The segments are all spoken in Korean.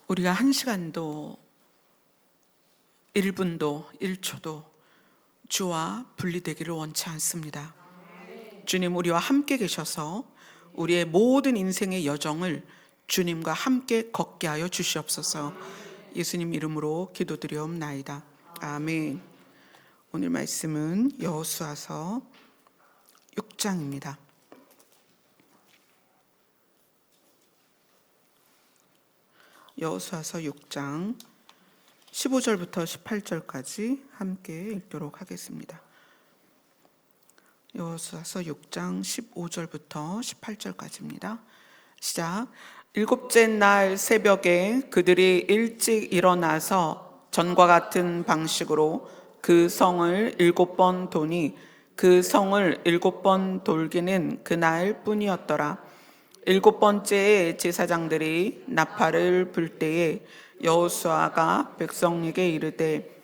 우리가 한 시간도 1분도 1초도 주와 분리되기를 원치 않습니다. 주님 우리와 함께 계셔서 우리의 모든 인생의 여정을 주님과 함께 걷게 하여 주시옵소서. 예수님 이름으로 기도드리옵나이다. 아멘. 오늘 말씀은 여호수아서 6장입니다. 여호수아서 6장 15절부터 18절까지 함께 읽도록 하겠습니다. 여호수아서 6장 15절부터 18절까지입니다. 시작. 일곱째 날 새벽에 그들이 일찍 일어나서 전과 같은 방식으로 그 성을 7번 도니 그 성을 7번 돌기는 그날 뿐이었더라. 7번째에 제사장들이 나팔을 불 때에 여호수아가 백성에게 이르되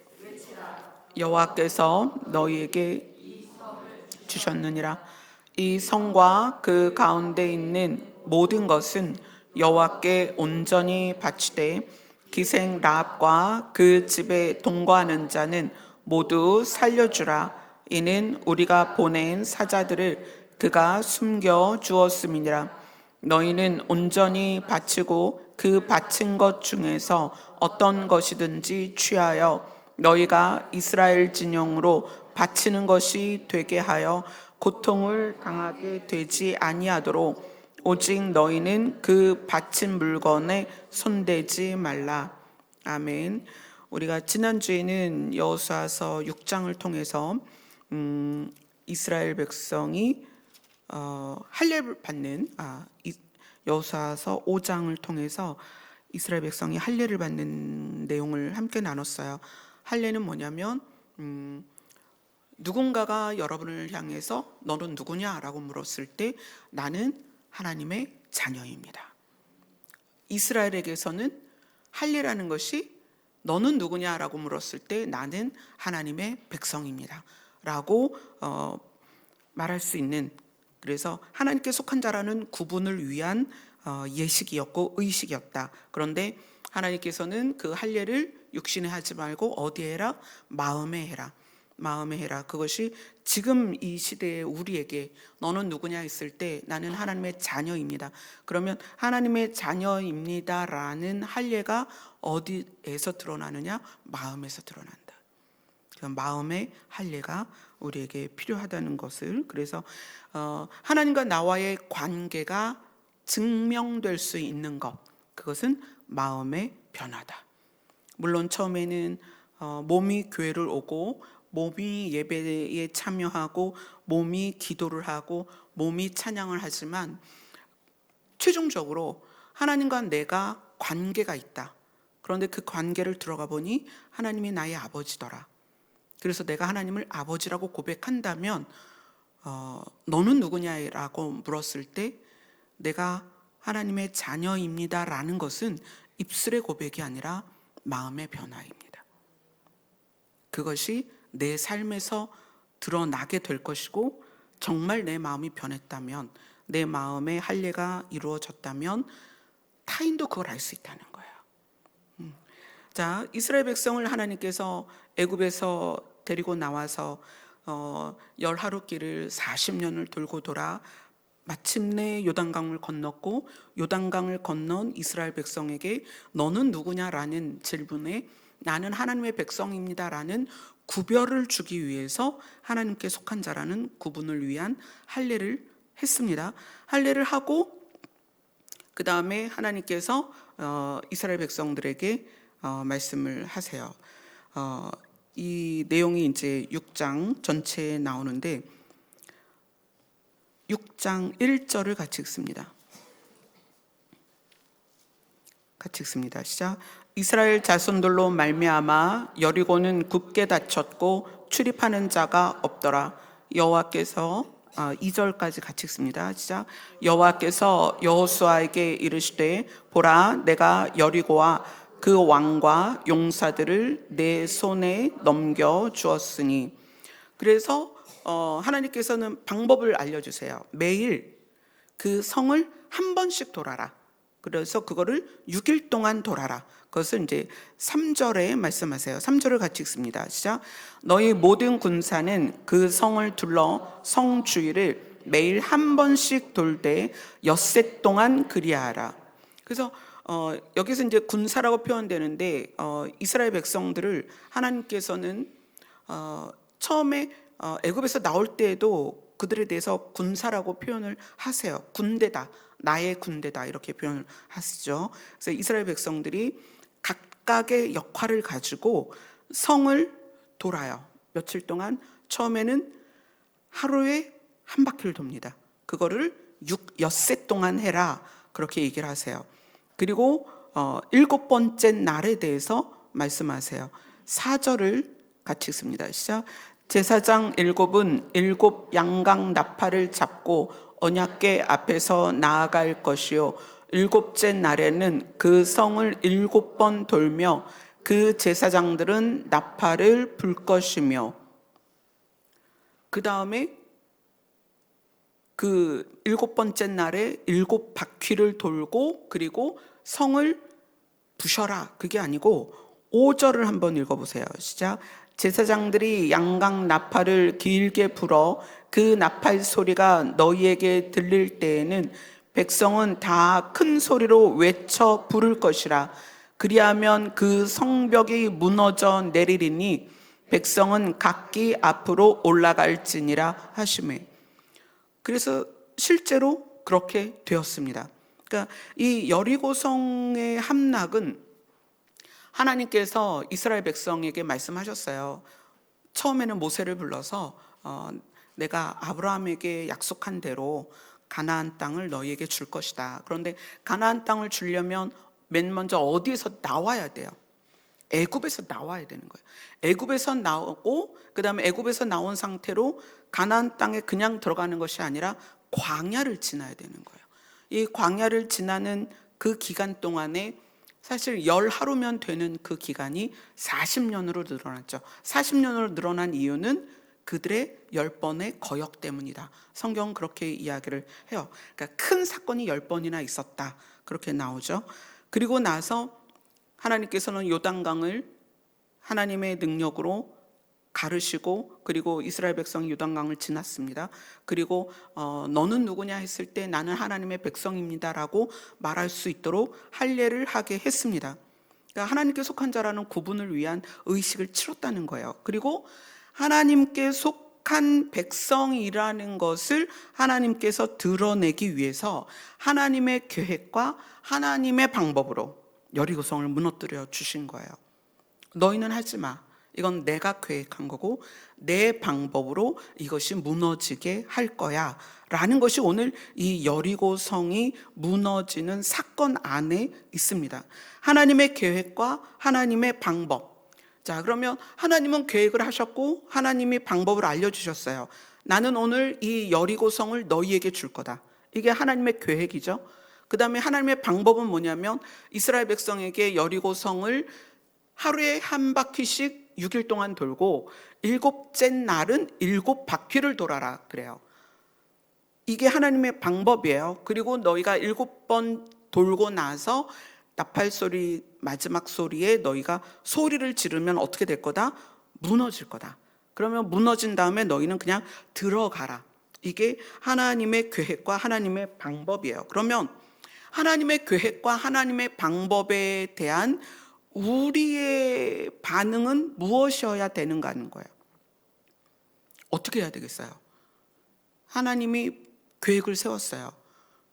여호와께서 너희에게 주셨느니라. 이 성과 그 가운데 있는 모든 것은 여호와께 온전히 바치되 기생 라합과 그 집에 동거하는 자는 모두 살려주라. 이는 우리가 보낸 사자들을 그가 숨겨 주었음이니라. 너희는 온전히 바치고 그 바친 것 중에서 어떤 것이든지 취하여 너희가 이스라엘 진영으로 바치는 것이 되게 하여 고통을 당하게 되지 아니하도록 오직 너희는 그 바친 물건에 손대지 말라. 아멘. 우리가 지난주에는 여호수아서 6장을 통해서 이스라엘 백성이 할례를 받는 여호수아서 5장을 통해서 이스라엘 백성이 할례를 받는 내용을 함께 나눴어요. 할례는 뭐냐면 누군가가 여러분을 향해서 너는 누구냐라고 물었을 때 나는 하나님의 자녀입니다. 이스라엘에게서는 할례라는 것이 너는 누구냐라고 물었을 때 나는 하나님의 백성입니다 라고 말할 수 있는, 그래서 하나님께 속한 자라는 구분을 위한 예식이었고 의식이었다. 그런데 하나님께서는 그 할례를 육신에 하지 말고 어디에 해라? 마음에 해라. 마음에 해라. 그것이 지금 이 시대에 우리에게 너는 누구냐 했을 때 나는 하나님의 자녀입니다. 그러면 하나님의 자녀입니다라는 할례가 어디에서 드러나느냐? 마음에서 드러난다. 그 마음의 할례가 우리에게 필요하다는 것을, 그래서 하나님과 나와의 관계가 증명될 수 있는 것, 그것은 마음의 변화다. 물론 처음에는 몸이 교회를 오고 몸이 예배에 참여하고 몸이 기도를 하고 몸이 찬양을 하지만 최종적으로 하나님과 내가 관계가 있다. 그런데 그 관계를 들어가 보니 하나님이 나의 아버지더라. 그래서 내가 하나님을 아버지라고 고백한다면 너는 누구냐라고 물었을 때 내가 하나님의 자녀입니다라는 것은 입술의 고백이 아니라 마음의 변화입니다. 그것이 내 삶에서 드러나게 될 것이고, 정말 내 마음이 변했다면, 내 마음의 할례가 이루어졌다면 타인도 그걸 알 수 있다는 거예요. 자, 이스라엘 백성을 하나님께서 애굽에서 데리고 나와서 열하루 길을 40년을 돌고 돌아 마침내 요단강을 건넜고, 요단강을 건넌 이스라엘 백성에게 너는 누구냐라는 질문에 나는 하나님의 백성입니다라는 구별을 주기 위해서 하나님께 속한 자라는 구분을 위한 할례를 했습니다. 할례를 하고 그 다음에 하나님께서 이스라엘 백성들에게 말씀을 하세요. 이 내용이 이제 6장 전체에 나오는데 6장 1절을 같이 읽습니다. 같이 읽습니다. 시작. 이스라엘 자손들로 말미암아 여리고는 굳게 닫혔고 출입하는 자가 없더라. 여호와께서 2절까지 같이 읽습니다. 시작. 여호와께서 여호수아에게 이르시되 보라 내가 여리고와 그 왕과 용사들을 내 손에 넘겨 주었으니. 그래서 하나님께서는 방법을 알려주세요. 매일 그 성을 한 번씩 돌아라. 그래서 그거를 6일 동안 돌아라. 그것을 이제 3절에 말씀하세요. 3절을 같이 읽습니다. 시작. 너희 모든 군사는 그 성을 둘러 성 주위를 매일 한 번씩 돌되 엿새 동안 그리하라. 그래서 여기서 이제 군사라고 표현되는데 이스라엘 백성들을 하나님께서는 처음에 애굽에서 나올 때에도 그들에 대해서 군사라고 표현을 하세요. 군대다, 나의 군대다 이렇게 표현을 하시죠. 그래서 이스라엘 백성들이 각각의 역할을 가지고 성을 돌아요. 며칠 동안 처음에는 하루에 한 바퀴를 돕니다. 그거를 엿새 동안 해라 그렇게 얘기를 하세요. 그리고 7번째 날에 대해서 말씀하세요. 4절을 같이 읽습니다. 시작. 제사장 7은 7 양강 나팔을 잡고 언약궤 앞에서 나아갈 것이요 7째 날에는 그 성을 7번 돌며 그 제사장들은 나팔을 불 것이며, 그 다음에 그 7번째 날에 7바퀴를 돌고 그리고 성을 부셔라. 그게 아니고 5절을 한번 읽어보세요. 시작. 제사장들이 양강 나팔을 길게 불어 그 나팔 소리가 너희에게 들릴 때에는 백성은 다 큰 소리로 외쳐 부를 것이라. 그리하면 그 성벽이 무너져 내리리니 백성은 각기 앞으로 올라갈지니라 하시매. 그래서 실제로 그렇게 되었습니다. 그러니까 이 여리고성의 함락은 하나님께서 이스라엘 백성에게 말씀하셨어요. 처음에는 모세를 불러서 내가 아브라함에게 약속한 대로 가나안 땅을 너희에게 줄 것이다. 그런데 가나안 땅을 주려면 맨 먼저 어디에서 나와야 돼요? 애굽에서 나와야 되는 거예요. 애굽에서 나오고 그다음에 애굽에서 나온 상태로 가나안 땅에 그냥 들어가는 것이 아니라 광야를 지나야 되는 거예요. 이 광야를 지나는 그 기간 동안에 사실 10하루면 되는 그 기간이 40년으로 늘어났죠. 40년으로 늘어난 이유는 그들의 10번의 거역 때문이다. 성경은 그렇게 이야기를 해요. 그러니까 큰 사건이 10번이나 있었다. 그렇게 나오죠. 그리고 나서 하나님께서는 요단강을 하나님의 능력으로 가르시고 그리고 이스라엘 백성이 요단강을 지났습니다. 그리고 너는 누구냐 했을 때 나는 하나님의 백성입니다라고 말할 수 있도록 할례를 하게 했습니다. 그러니까 하나님께 속한 자라는 구분을 위한 의식을 치렀다는 거예요. 그리고 하나님께 속한 백성이라는 것을 하나님께서 드러내기 위해서 하나님의 계획과 하나님의 방법으로 여리고성을 무너뜨려 주신 거예요. 너희는 하지 마. 이건 내가 계획한 거고 내 방법으로 이것이 무너지게 할 거야 라는 것이 오늘 이 여리고성이 무너지는 사건 안에 있습니다. 하나님의 계획과 하나님의 방법. 자, 그러면 하나님은 계획을 하셨고 하나님이 방법을 알려주셨어요. 나는 오늘 이 여리고성을 너희에게 줄 거다. 이게 하나님의 계획이죠. 그 다음에 하나님의 방법은 뭐냐면 이스라엘 백성에게 여리고성을 하루에 한 바퀴씩 6일 동안 돌고 7째 날은 7바퀴를 돌아라 그래요. 이게 하나님의 방법이에요. 그리고 너희가 7번 돌고 나서 나팔 소리 마지막 소리에 너희가 소리를 지르면 어떻게 될 거다? 무너질 거다. 그러면 무너진 다음에 너희는 그냥 들어가라. 이게 하나님의 계획과 하나님의 방법이에요. 그러면 하나님의 계획과 하나님의 방법에 대한 우리의 반응은 무엇이어야 되는가 하는 거예요. 어떻게 해야 되겠어요? 하나님이 계획을 세웠어요.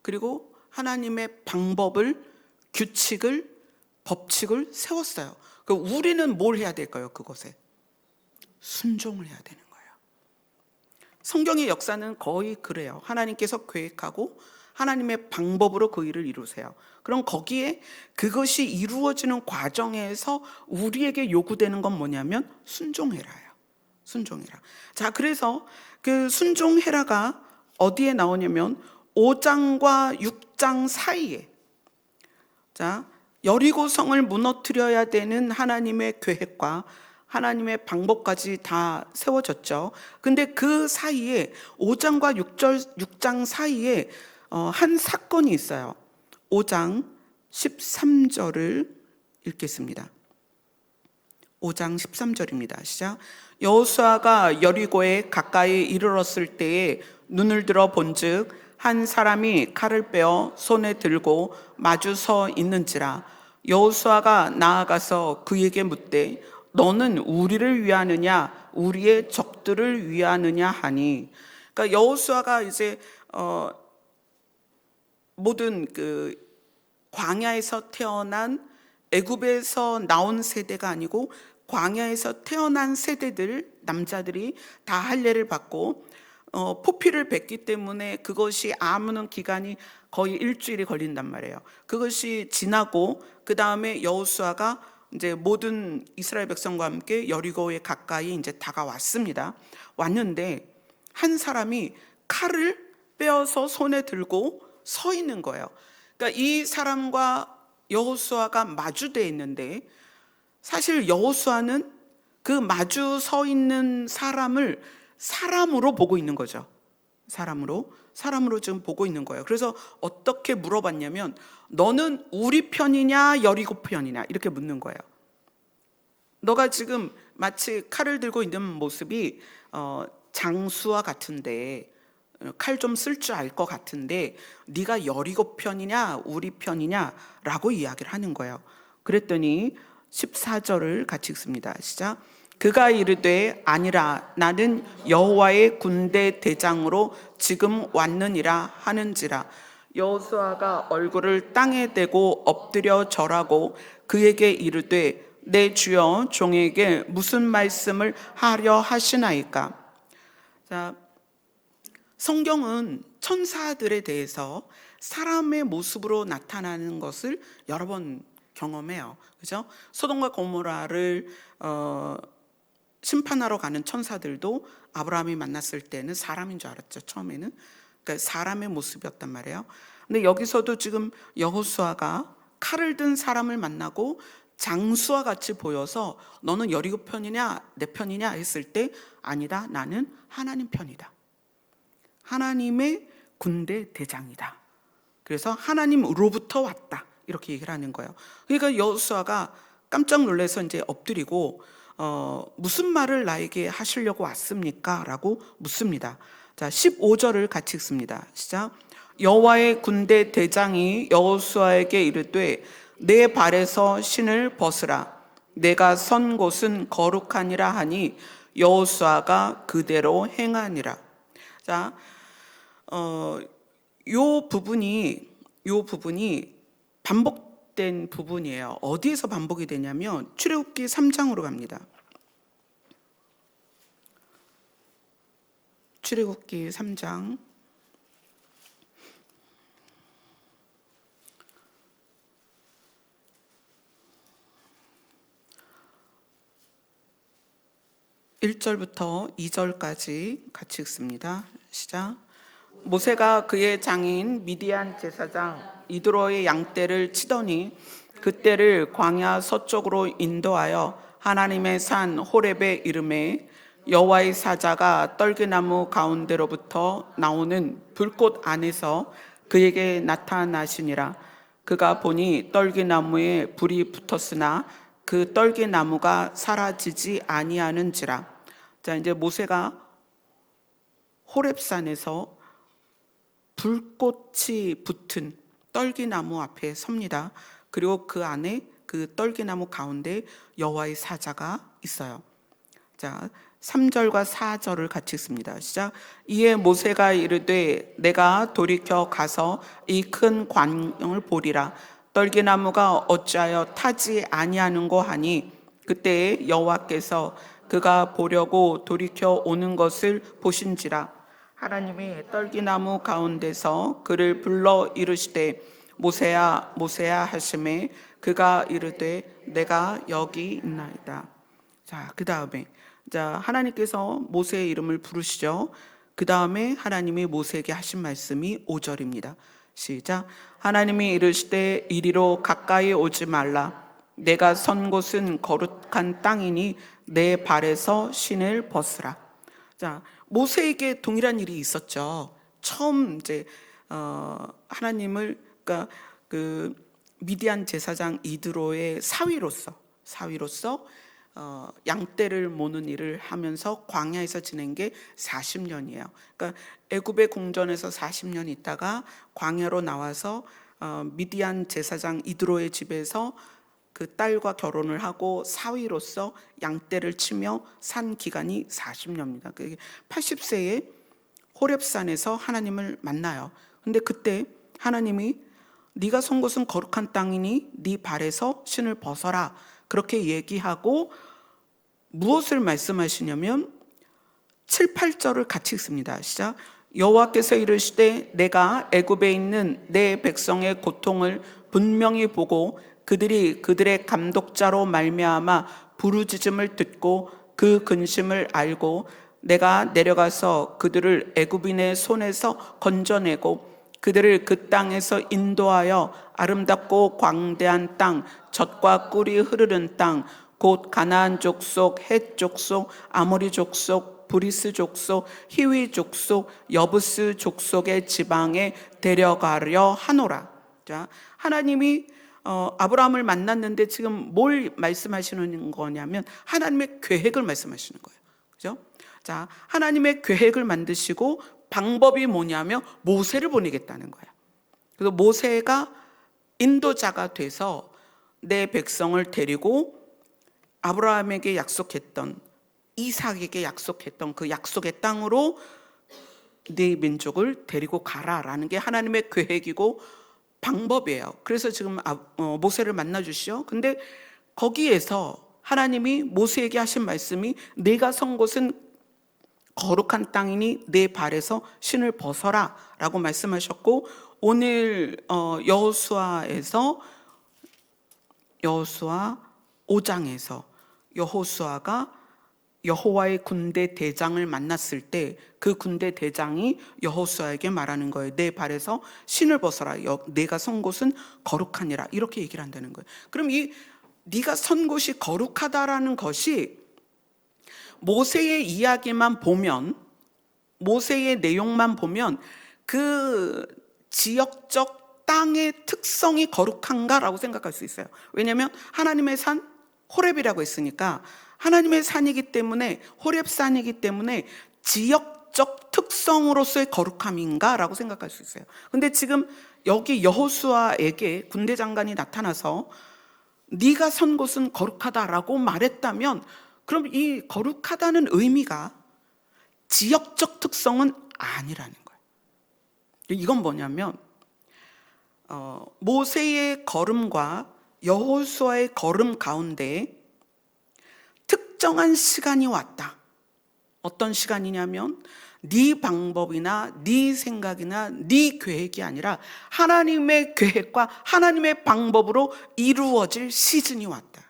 그리고 하나님의 방법을, 규칙을, 법칙을 세웠어요. 그럼 우리는 뭘 해야 될까요? 그것에 순종을 해야 되는 거예요. 성경의 역사는 거의 그래요. 하나님께서 계획하고 하나님의 방법으로 그 일을 이루세요. 그럼 거기에 그것이 이루어지는 과정에서 우리에게 요구되는 건 뭐냐면 순종해라예요. 순종해라. 자, 그래서 그 순종해라가 어디에 나오냐면 5장과 6장 사이에, 자, 여리고성을 무너뜨려야 되는 하나님의 계획과 하나님의 방법까지 다 세워졌죠. 근데 그 사이에 5장과 6장 사이에 한 사건이 있어요. 5장 13절을 읽겠습니다. 5장 13절입니다. 시작. 여호수아가 여리고에 가까이 이르렀을 때에 눈을 들어 본즉 한 사람이 칼을 빼어 손에 들고 마주 서 있는지라. 여호수아가 나아가서 그에게 묻되 너는 우리를 위하느냐 우리의 적들을 위하느냐 하니. 그러니까 여호수아가 이제 모든 그 광야에서 태어난, 애굽에서 나온 세대가 아니고 광야에서 태어난 세대들, 남자들이 다 할례를 받고 포피를 뱉기 때문에 그것이 아무는 기간이 거의 일주일이 걸린단 말이에요. 그것이 지나고 그 다음에 여호수아가 이제 모든 이스라엘 백성과 함께 여리고에 가까이 이제 다가왔습니다. 왔는데 한 사람이 칼을 빼어서 손에 들고 서 있는 거예요. 그러니까 이 사람과 여호수아가 마주돼 있는데, 사실 여호수아는 그 마주 서 있는 사람을 사람으로 보고 있는 거죠. 사람으로 지금 보고 있는 거예요. 그래서 어떻게 물어봤냐면 너는 우리 편이냐 여리고 편이냐 이렇게 묻는 거예요. 너가 지금 마치 칼을 들고 있는 모습이 장수와 같은데, 칼 좀 쓸 줄 알 것 같은데 네가 여리고 편이냐 우리 편이냐라고 이야기를 하는 거예요. 그랬더니 14절을 같이 읽습니다. 시작. 그가 이르되 아니라 나는 여호와의 군대 대장으로 지금 왔느니라 하는지라. 여호수아가 얼굴을 땅에 대고 엎드려 절하고 그에게 이르되 내 주여 종에게 무슨 말씀을 하려 하시나이까. 자, 성경은 천사들에 대해서 사람의 모습으로 나타나는 것을 여러 번 경험해요. 그죠? 소돔과 고모라를 심판하러 가는 천사들도 아브라함이 만났을 때는 사람인 줄 알았죠. 처음에는. 그러니까 사람의 모습이었단 말이에요. 근데 여기서도 지금 여호수아가 칼을 든 사람을 만나고 장수와 같이 보여서 너는 여리고 편이냐 내 편이냐 했을 때 아니다, 나는 하나님 편이다. 하나님의 군대 대장이다. 그래서 하나님으로부터 왔다. 이렇게 얘기를 하는 거예요. 그러니까 여호수아가 깜짝 놀라서 이제 엎드리고 무슨 말을 나에게 하시려고 왔습니까? 라고 묻습니다. 자, 15절을 같이 읽습니다. 시작. 여호와의 군대 대장이 여호수아에게 이르되 내 발에서 신을 벗으라. 내가 선 곳은 거룩하니라 하니 여호수아가 그대로 행하니라. 자, 요 부분이 반복된 부분이에요. 어디에서 반복이 되냐면 출애굽기 3장으로 갑니다. 출애굽기 3장 1절부터 2절까지 같이 읽습니다. 시작. 모세가 그의 장인 미디안 제사장 이드로의 양떼를 치더니 그떼를 광야 서쪽으로 인도하여 하나님의 산 호렙에 이르매 여호와의 사자가 떨기나무 가운데로부터 나오는 불꽃 안에서 그에게 나타나시니라. 그가 보니 떨기나무에 불이 붙었으나 그 떨기나무가 사라지지 아니하는지라. 자, 이제 모세가 호렙산에서 불꽃이 붙은 떨기나무 앞에 섭니다. 그리고 그 안에 그 떨기나무 가운데 여호와의 사자가 있어요. 자, 3절과 4절을 같이 읽습니다. 시작. 이에 모세가 이르되 내가 돌이켜 가서 이 큰 광영을 보리라. 떨기나무가 어찌하여 타지 아니하는고 하니 그때에 여호와께서 그가 보려고 돌이켜 오는 것을 보신지라. 하나님이 떨기나무 가운데서 그를 불러 이르시되 모세야 모세야 하시매 그가 이르되 내가 여기 있나이다. 자, 그 다음에 하나님께서 모세의 이름을 부르시죠. 그 다음에 하나님이 모세에게 하신 말씀이 5절입니다. 시작. 하나님이 이르시되 이리로 가까이 오지 말라. 내가 선 곳은 거룩한 땅이니 내 발에서 신을 벗으라. 자, 모세에게 동일한 일이 있었죠. 처음 이제 하나님을, 그러니까 그 미디안 제사장 이드로의 사위로서 양떼를 모는 일을 하면서 광야에서 지낸 게 40년이에요. 그러니까 애굽의 궁전에서 40년 있다가 광야로 나와서 미디안 제사장 이드로의 집에서 그 딸과 결혼을 하고 사위로서 양떼를 치며 산 기간이 40년입니다. 80세에 호렙산에서 하나님을 만나요. 근데 그때 하나님이 네가 선 곳은 거룩한 땅이니 네 발에서 신을 벗어라, 그렇게 얘기하고 무엇을 말씀하시냐면 7, 8절을 같이 읽습니다. 시작. 여호와께서 이르시되 내가 애굽에 있는 내 백성의 고통을 분명히 보고 그들이 그들의 감독자로 말미암아 부르짖음을 듣고 그 근심을 알고 내가 내려가서 그들을 애굽인의 손에서 건져내고 그들을 그 땅에서 인도하여 아름답고 광대한 땅, 젖과 꿀이 흐르는 땅, 곧 가나안 족속, 헷 족속, 아모리 족속, 브리스 족속, 히위 족속, 여부스 족속의 지방에 데려가려 하노라. 자, 하나님이 아브라함을 만났는데 지금 뭘 말씀하시는 거냐면 하나님의 계획을 말씀하시는 거예요. 그죠? 자, 하나님의 계획을 만드시고 방법이 뭐냐면 모세를 보내겠다는 거예요. 그래서 모세가 인도자가 돼서 내 백성을 데리고 아브라함에게 약속했던, 이삭에게 약속했던 그 약속의 땅으로 네 민족을 데리고 가라라는 게 하나님의 계획이고 방법이에요. 그래서 지금 모세를 만나 주시죠. 근데 거기에서 하나님이 모세에게 하신 말씀이 네가 선 곳은 거룩한 땅이니 내 발에서 신을 벗어라 라고 말씀하셨고, 오늘 여호수아 5장에서 여호수아가 여호와의 군대 대장을 만났을 때 그 군대 대장이 여호수아에게 말하는 거예요. 내 발에서 신을 벗어라, 내가 선 곳은 거룩하니라, 이렇게 얘기를 한다는 거예요. 그럼 이 네가 선 곳이 거룩하다라는 것이 모세의 이야기만 보면, 모세의 내용만 보면 그 지역적 땅의 특성이 거룩한가라고 생각할 수 있어요. 왜냐하면 하나님의 산 호렙이라고 했으니까, 하나님의 산이기 때문에, 호렙산이기 때문에 지역적 특성으로서의 거룩함인가라고 생각할 수 있어요. 근데 지금 여기 여호수아에게 군대 장관이 나타나서 네가 선 곳은 거룩하다라고 말했다면, 그럼 이 거룩하다는 의미가 지역적 특성은 아니라는 거예요. 이건 뭐냐면 모세의 걸음과 여호수아의 걸음 가운데 특정한 시간이 왔다. 어떤 시간이냐면 네 방법이나 네 생각이나 네 계획이 아니라 하나님의 계획과 하나님의 방법으로 이루어질 시즌이 왔다.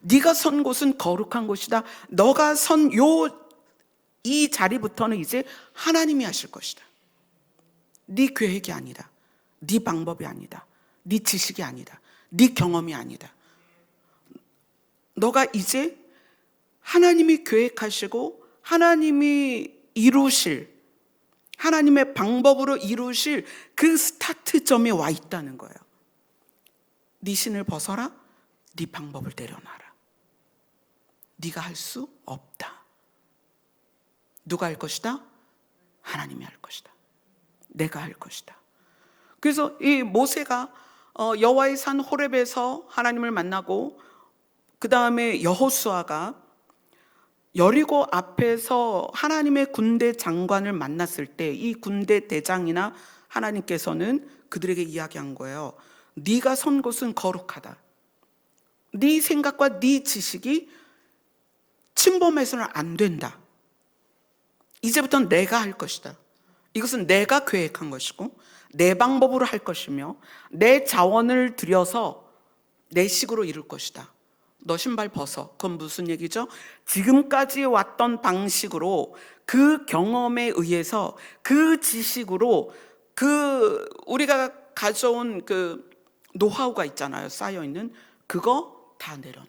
네가 선 곳은 거룩한 곳이다. 너가 선 이 자리부터는 이제 하나님이 하실 것이다. 네 계획이 아니다. 네 방법이 아니다. 네 지식이 아니다. 네 경험이 아니다. 너가 이제 하나님이 계획하시고 하나님이 이루실, 하나님의 방법으로 이루실 그 스타트점에 와 있다는 거예요. 네 신을 벗어라. 네 방법을 내려놔라. 네가 할 수 없다. 누가 할 것이다? 하나님이 할 것이다. 내가 할 것이다. 그래서 이 모세가 여호와의 산 호렙에서 하나님을 만나고, 그 다음에 여호수아가 여리고 앞에서 하나님의 군대 장관을 만났을 때 이 군대 대장이나 하나님께서는 그들에게 이야기한 거예요. 네가 선 곳은 거룩하다. 네 생각과 네 지식이 침범해서는 안 된다. 이제부터는 내가 할 것이다. 이것은 내가 계획한 것이고 내 방법으로 할 것이며 내 자원을 들여서 내 식으로 이룰 것이다. 너 신발 벗어. 그건 무슨 얘기죠? 지금까지 왔던 방식으로, 그 경험에 의해서, 그 지식으로, 우리가 가져온 그 노하우가 있잖아요. 쌓여있는 그거 다 내려놔.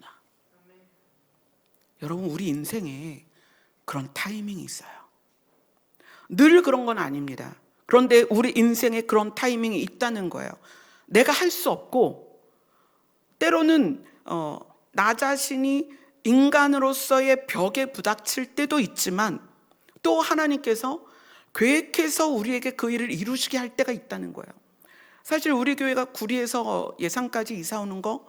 여러분, 우리 인생에 그런 타이밍이 있어요. 늘 그런 건 아닙니다. 그런데 우리 인생에 그런 타이밍이 있다는 거예요. 내가 할 수 없고, 때로는 나 자신이 인간으로서의 벽에 부닥칠 때도 있지만, 또 하나님께서 계획해서 우리에게 그 일을 이루시게 할 때가 있다는 거예요. 사실 우리 교회가 구리에서 예산까지 이사 오는 거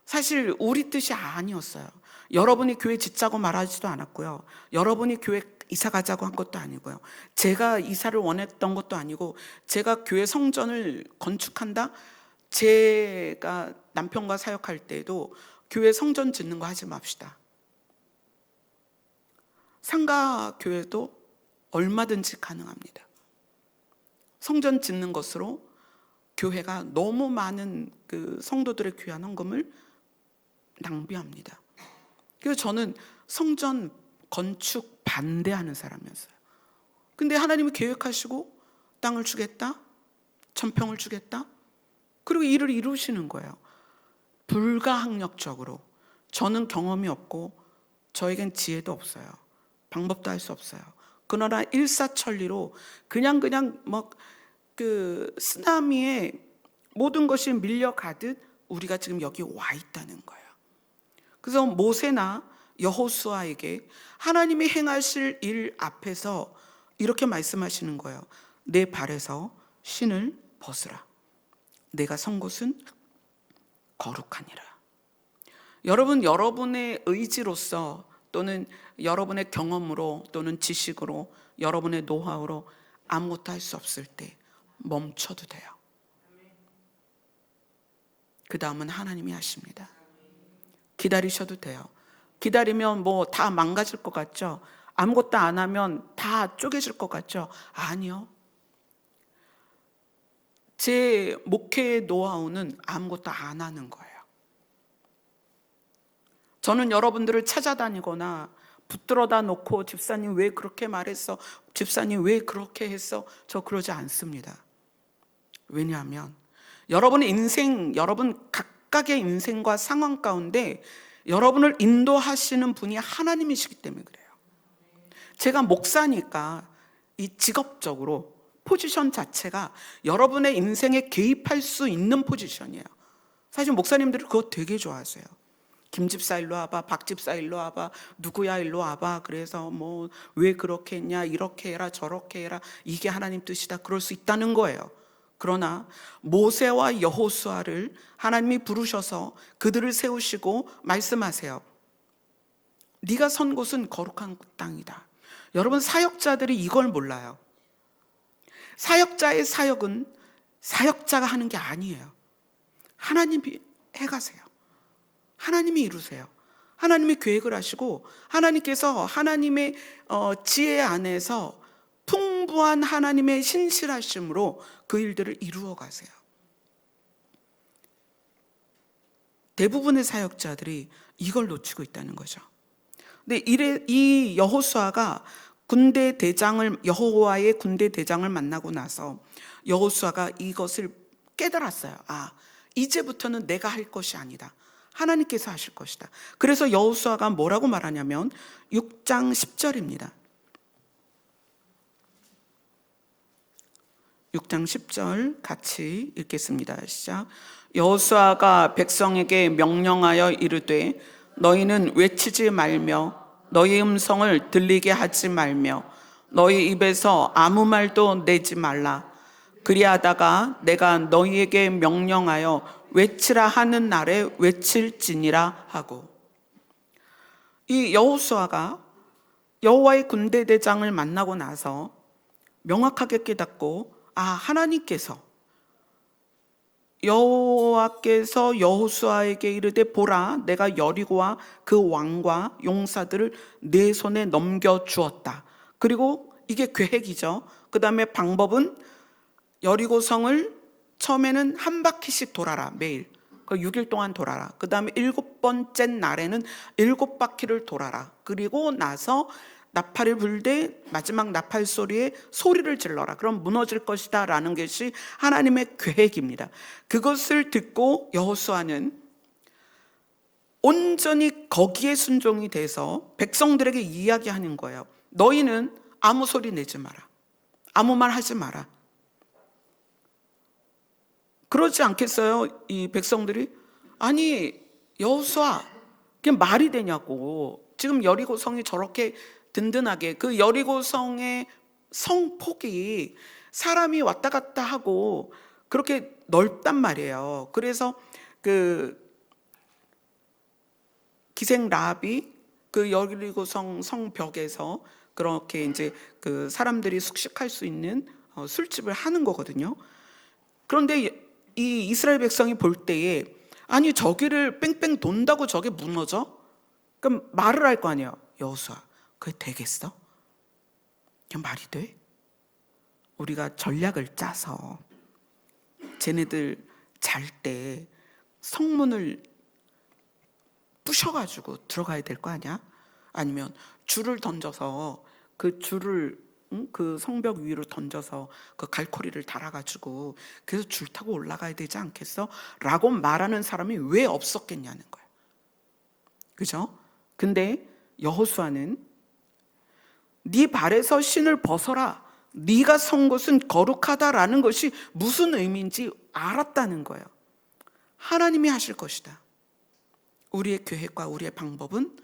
사실 우리 뜻이 아니었어요. 여러분이 교회 짓자고 말하지도 않았고요. 여러분이 교회 이사 가자고 한 것도 아니고요. 제가 이사를 원했던 것도 아니고, 제가 교회 성전을 건축한다? 제가 남편과 사역할 때도 교회 성전 짓는 거 하지 맙시다. 상가 교회도 얼마든지 가능합니다. 성전 짓는 것으로 교회가 너무 많은 그 성도들의 귀한 헌금을 낭비합니다. 그래서 저는 성전 건축 반대하는 사람이었어요. 근데 하나님이 계획하시고 땅을 주겠다, 전평을 주겠다, 그리고 일을 이루시는 거예요. 불가항력적으로. 저는 경험이 없고 저에겐 지혜도 없어요. 방법도 할 수 없어요. 그러나 일사천리로 그냥 그 쓰나미에 모든 것이 밀려가듯 우리가 지금 여기 와 있다는 거예요. 그래서 모세나 여호수아에게 하나님이 행하실 일 앞에서 이렇게 말씀하시는 거예요. 내 발에서 신을 벗으라. 내가 선 곳은 거룩하니라. 여러분, 여러분의 의지로서 또는 여러분의 경험으로 또는 지식으로 여러분의 노하우로 아무것도 할 수 없을 때 멈춰도 돼요. 그 다음은 하나님이 하십니다. 기다리셔도 돼요. 기다리면 뭐 다 망가질 것 같죠? 아무것도 안 하면 다 쪼개질 것 같죠? 아니요. 제 목회의 노하우는 아무것도 안 하는 거예요. 저는 여러분들을 찾아다니거나 붙들어다 놓고 집사님 왜 그렇게 말했어? 집사님 왜 그렇게 했어? 저 그러지 않습니다. 왜냐하면 여러분의 인생, 여러분 각각의 인생과 상황 가운데 여러분을 인도하시는 분이 하나님이시기 때문에 그래요. 제가 목사니까 이 직업적으로 포지션 자체가 여러분의 인생에 개입할 수 있는 포지션이에요. 사실 목사님들이 그거 되게 좋아하세요. 김집사 일로 와봐, 박집사 일로 와봐, 누구야 일로 와봐. 그래서 뭐 왜 그렇게 했냐, 이렇게 해라 저렇게 해라, 이게 하나님 뜻이다, 그럴 수 있다는 거예요. 그러나 모세와 여호수아를 하나님이 부르셔서 그들을 세우시고 말씀하세요. 네가 선 곳은 거룩한 땅이다. 여러분, 사역자들이 이걸 몰라요. 사역자의 사역은 사역자가 하는 게 아니에요. 하나님이 해가세요. 하나님이 이루세요. 하나님이 계획을 하시고 하나님께서 하나님의 지혜 안에서 풍부한 하나님의 신실하심으로 그 일들을 이루어 가세요. 대부분의 사역자들이 이걸 놓치고 있다는 거죠. 근데 이 여호수아가 군대 대장을, 여호와의 군대 대장을 만나고 나서 여호수아가 이것을 깨달았어요. 아, 이제부터는 내가 할 것이 아니다. 하나님께서 하실 것이다. 그래서 여호수아가 뭐라고 말하냐면 6장 10절입니다. 6장 10절 같이 읽겠습니다. 시작. 여호수아가 백성에게 명령하여 이르되 너희는 외치지 말며 너희 음성을 들리게 하지 말며 너희 입에서 아무 말도 내지 말라. 그리하다가 내가 너희에게 명령하여 외치라 하는 날에 외칠지니라 하고. 이 여호수아가 여호와의 군대 대장을 만나고 나서 명확하게 깨닫고, 아, 하나님께서 여호와께서 여호수아에게 이르되 보라, 내가 여리고와 그 왕과 용사들을 내 손에 넘겨 주었다. 그리고 이게 계획이죠. 그 다음에 방법은 여리고 성을 처음에는 한 바퀴씩 돌아라. 매일 6일 동안 돌아라. 그 다음에 7번째 날에는 7바퀴를 돌아라. 그리고 나서 나팔을 불되 마지막 나팔 소리에 소리를 질러라. 그럼 무너질 것이다 라는 것이 하나님의 계획입니다. 그것을 듣고 여호수아는 온전히 거기에 순종이 돼서 백성들에게 이야기하는 거예요. 너희는 아무 소리 내지 마라. 아무 말 하지 마라. 그러지 않겠어요? 이 백성들이 아니 여호수아 그게 말이 되냐고. 지금 여리고성이 저렇게 든든하게 그 여리고성의 성폭이 사람이 왔다 갔다 하고 그렇게 넓단 말이에요. 그래서 그 기생 라합이 그 여리고성 성벽에서 그렇게 이제 그 사람들이 숙식할 수 있는 술집을 하는 거거든요. 그런데 이 이스라엘 백성이 볼 때에 아니 저기를 뺑뺑 돈다고 저게 무너져? 그럼 말을 할 거 아니에요. 여호수아 그게 되겠어? 그게 말이 돼? 우리가 전략을 짜서 쟤네들 잘 때 성문을 부셔가지고 들어가야 될 거 아니야? 아니면 줄을 던져서 그 줄을 그 성벽 위로 던져서 그 갈고리를 달아가지고 그래서 줄 타고 올라가야 되지 않겠어? 라고 말하는 사람이 왜 없었겠냐는 거예요. 그죠? 근데 여호수아는 네 발에서 신을 벗어라. 네가 선 곳은 거룩하다라는 것이 무슨 의미인지 알았다는 거예요. 하나님이 하실 것이다. 우리의 계획과 우리의 방법은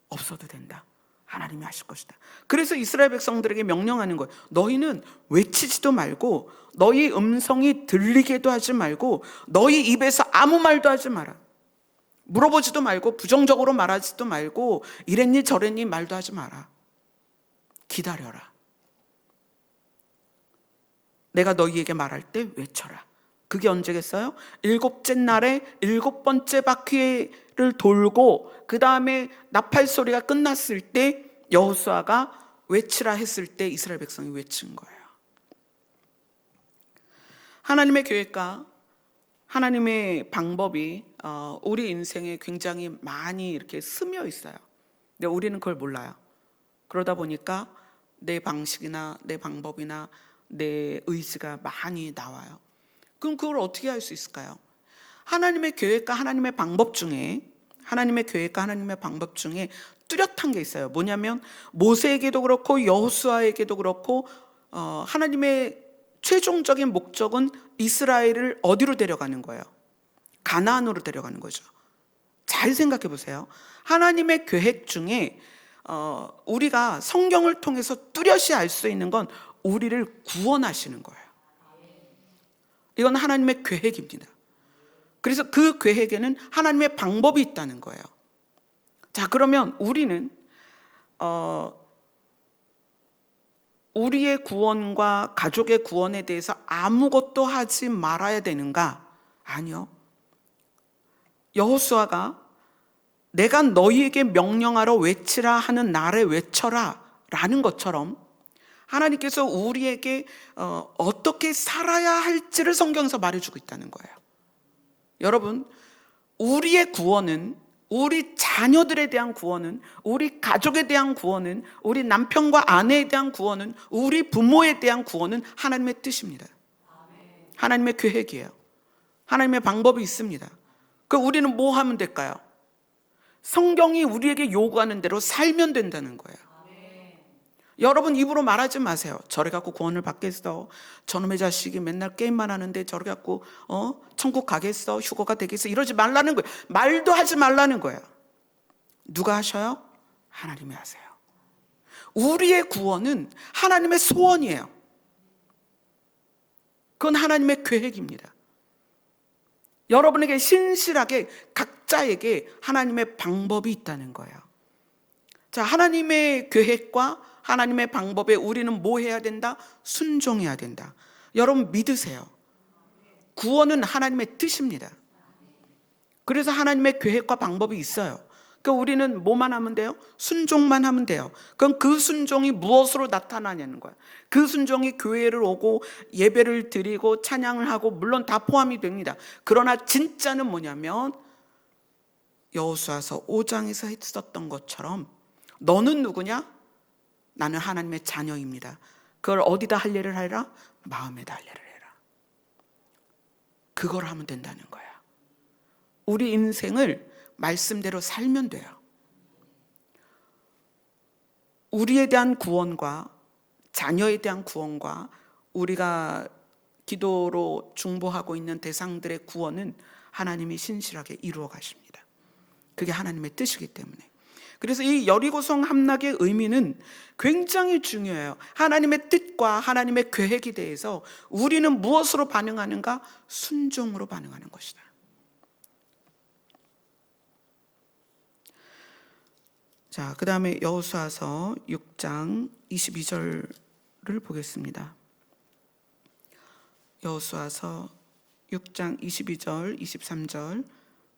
없어도 된다. 하나님이 하실 것이다. 그래서 이스라엘 백성들에게 명령하는 거예요. 너희는 외치지도 말고 너희 음성이 들리게도 하지 말고 너희 입에서 아무 말도 하지 마라. 물어보지도 말고 부정적으로 말하지도 말고 이랬니 저랬니 말도 하지 마라. 기다려라. 내가 너희에게 말할 때 외쳐라. 그게 언제겠어요? 7째 날에 7번째 바퀴를 돌고 그 다음에 나팔 소리가 끝났을 때 여호수아가 외치라 했을 때 이스라엘 백성이 외친 거예요. 하나님의 계획과 하나님의 방법이 우리 인생에 굉장히 많이 이렇게 스며 있어요. 근데 우리는 그걸 몰라요. 그러다 보니까 내 방식이나 내 방법이나 내 의지가 많이 나와요. 그럼 그걸 어떻게 할 수 있을까요? 하나님의 계획과 하나님의 방법 중에 뚜렷한 게 있어요. 뭐냐면 모세에게도 그렇고 여호수아에게도 그렇고 하나님의 최종적인 목적은 이스라엘을 어디로 데려가는 거예요? 가나안으로 데려가는 거죠. 잘 생각해 보세요. 하나님의 계획 중에 우리가 성경을 통해서 뚜렷이 알 수 있는 건 우리를 구원하시는 거예요. 이건 하나님의 계획입니다. 그래서 그 계획에는 하나님의 방법이 있다는 거예요. 자, 그러면 우리는 우리의 구원과 가족의 구원에 대해서 아무것도 하지 말아야 되는가? 아니요. 여호수아가 내가 너희에게 명령하러 외치라 하는 날에 외쳐라 라는 것처럼 하나님께서 우리에게 어떻게 살아야 할지를 성경에서 말해주고 있다는 거예요. 여러분, 우리의 구원은, 우리 자녀들에 대한 구원은, 우리 가족에 대한 구원은, 우리 남편과 아내에 대한 구원은, 우리 부모에 대한 구원은 하나님의 뜻입니다. 하나님의 계획이에요. 하나님의 방법이 있습니다. 그 우리는 뭐 하면 될까요? 성경이 우리에게 요구하는 대로 살면 된다는 거예요. 여러분 입으로 말하지 마세요. 저래 갖고 구원을 받겠어. 저놈의 자식이 맨날 게임만 하는데 저래 갖고 천국 가겠어. 휴거가 되겠어. 이러지 말라는 거예요. 말도 하지 말라는 거예요. 누가 하셔요? 하나님이 하세요. 우리의 구원은 하나님의 소원이에요. 그건 하나님의 계획입니다. 여러분에게 신실하게 각자에게 하나님의 방법이 있다는 거예요. 자, 하나님의 계획과 하나님의 방법에 우리는 뭐 해야 된다? 순종해야 된다. 여러분 믿으세요. 구원은 하나님의 뜻입니다. 그래서 하나님의 계획과 방법이 있어요. 그러니까 우리는 뭐만 하면 돼요? 순종만 하면 돼요. 그럼 그 순종이 무엇으로 나타나냐는 거예요. 그 순종이 교회를 오고 예배를 드리고 찬양을 하고 물론 다 포함이 됩니다. 그러나 진짜는 뭐냐면 여호수아서 5장에서 했었던 것처럼 너는 누구냐? 나는 하나님의 자녀입니다. 그걸 어디다 할례를 하라? 마음에다 할례를 해라. 그걸 하면 된다는 거야. 우리 인생을 말씀대로 살면 돼요. 우리에 대한 구원과 자녀에 대한 구원과 우리가 기도로 중보하고 있는 대상들의 구원은 하나님이 신실하게 이루어 가십니다. 그게 하나님의 뜻이기 때문에. 그래서 이 여리고성 함락의 의미는 굉장히 중요해요. 하나님의 뜻과 하나님의 계획에 대해서 우리는 무엇으로 반응하는가? 순종으로 반응하는 것이다. 자, 그 다음에 여호수아서 6장 22절을 보겠습니다. 여호수아서 6장 22절, 23절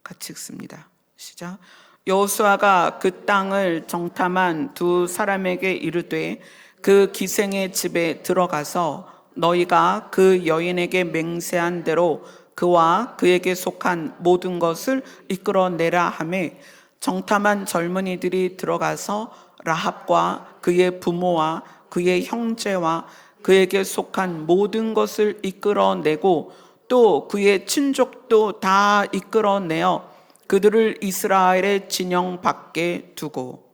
같이 읽습니다. 시작. 여호수아가 그 땅을 정탐한 두 사람에게 이르되 그 기생의 집에 들어가서 너희가 그 여인에게 맹세한 대로 그와 그에게 속한 모든 것을 이끌어내라 하매 정탐한 젊은이들이 들어가서 라합과 그의 부모와 그의 형제와 그에게 속한 모든 것을 이끌어내고 또 그의 친족도 다 이끌어내어 그들을 이스라엘의 진영 밖에 두고.